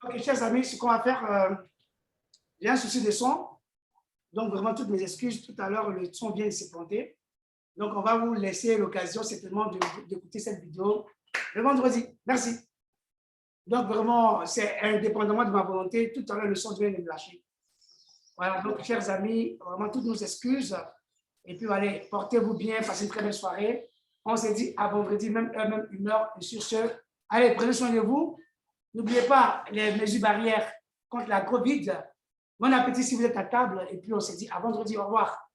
Ok, chers amis, ce qu'on va faire, j'ai un souci de son. Donc, vraiment, toutes mes excuses. Tout à l'heure, le son vient de se planter. Donc, on va vous laisser l'occasion certainement d'écouter cette vidéo le vendredi. Merci. Donc, vraiment, c'est indépendamment de ma volonté. Tout à l'heure, le son vient de me lâcher. Voilà, donc, chers amis, vraiment, toutes nos excuses. Et puis, allez, portez-vous bien, passez une très belle soirée. On se dit à vendredi, même heure, même une heure. Et sur ce, allez, prenez soin de vous. N'oubliez pas les mesures barrières contre la COVID. Bon appétit si vous êtes à table. Et puis, on se dit à vendredi. Au revoir.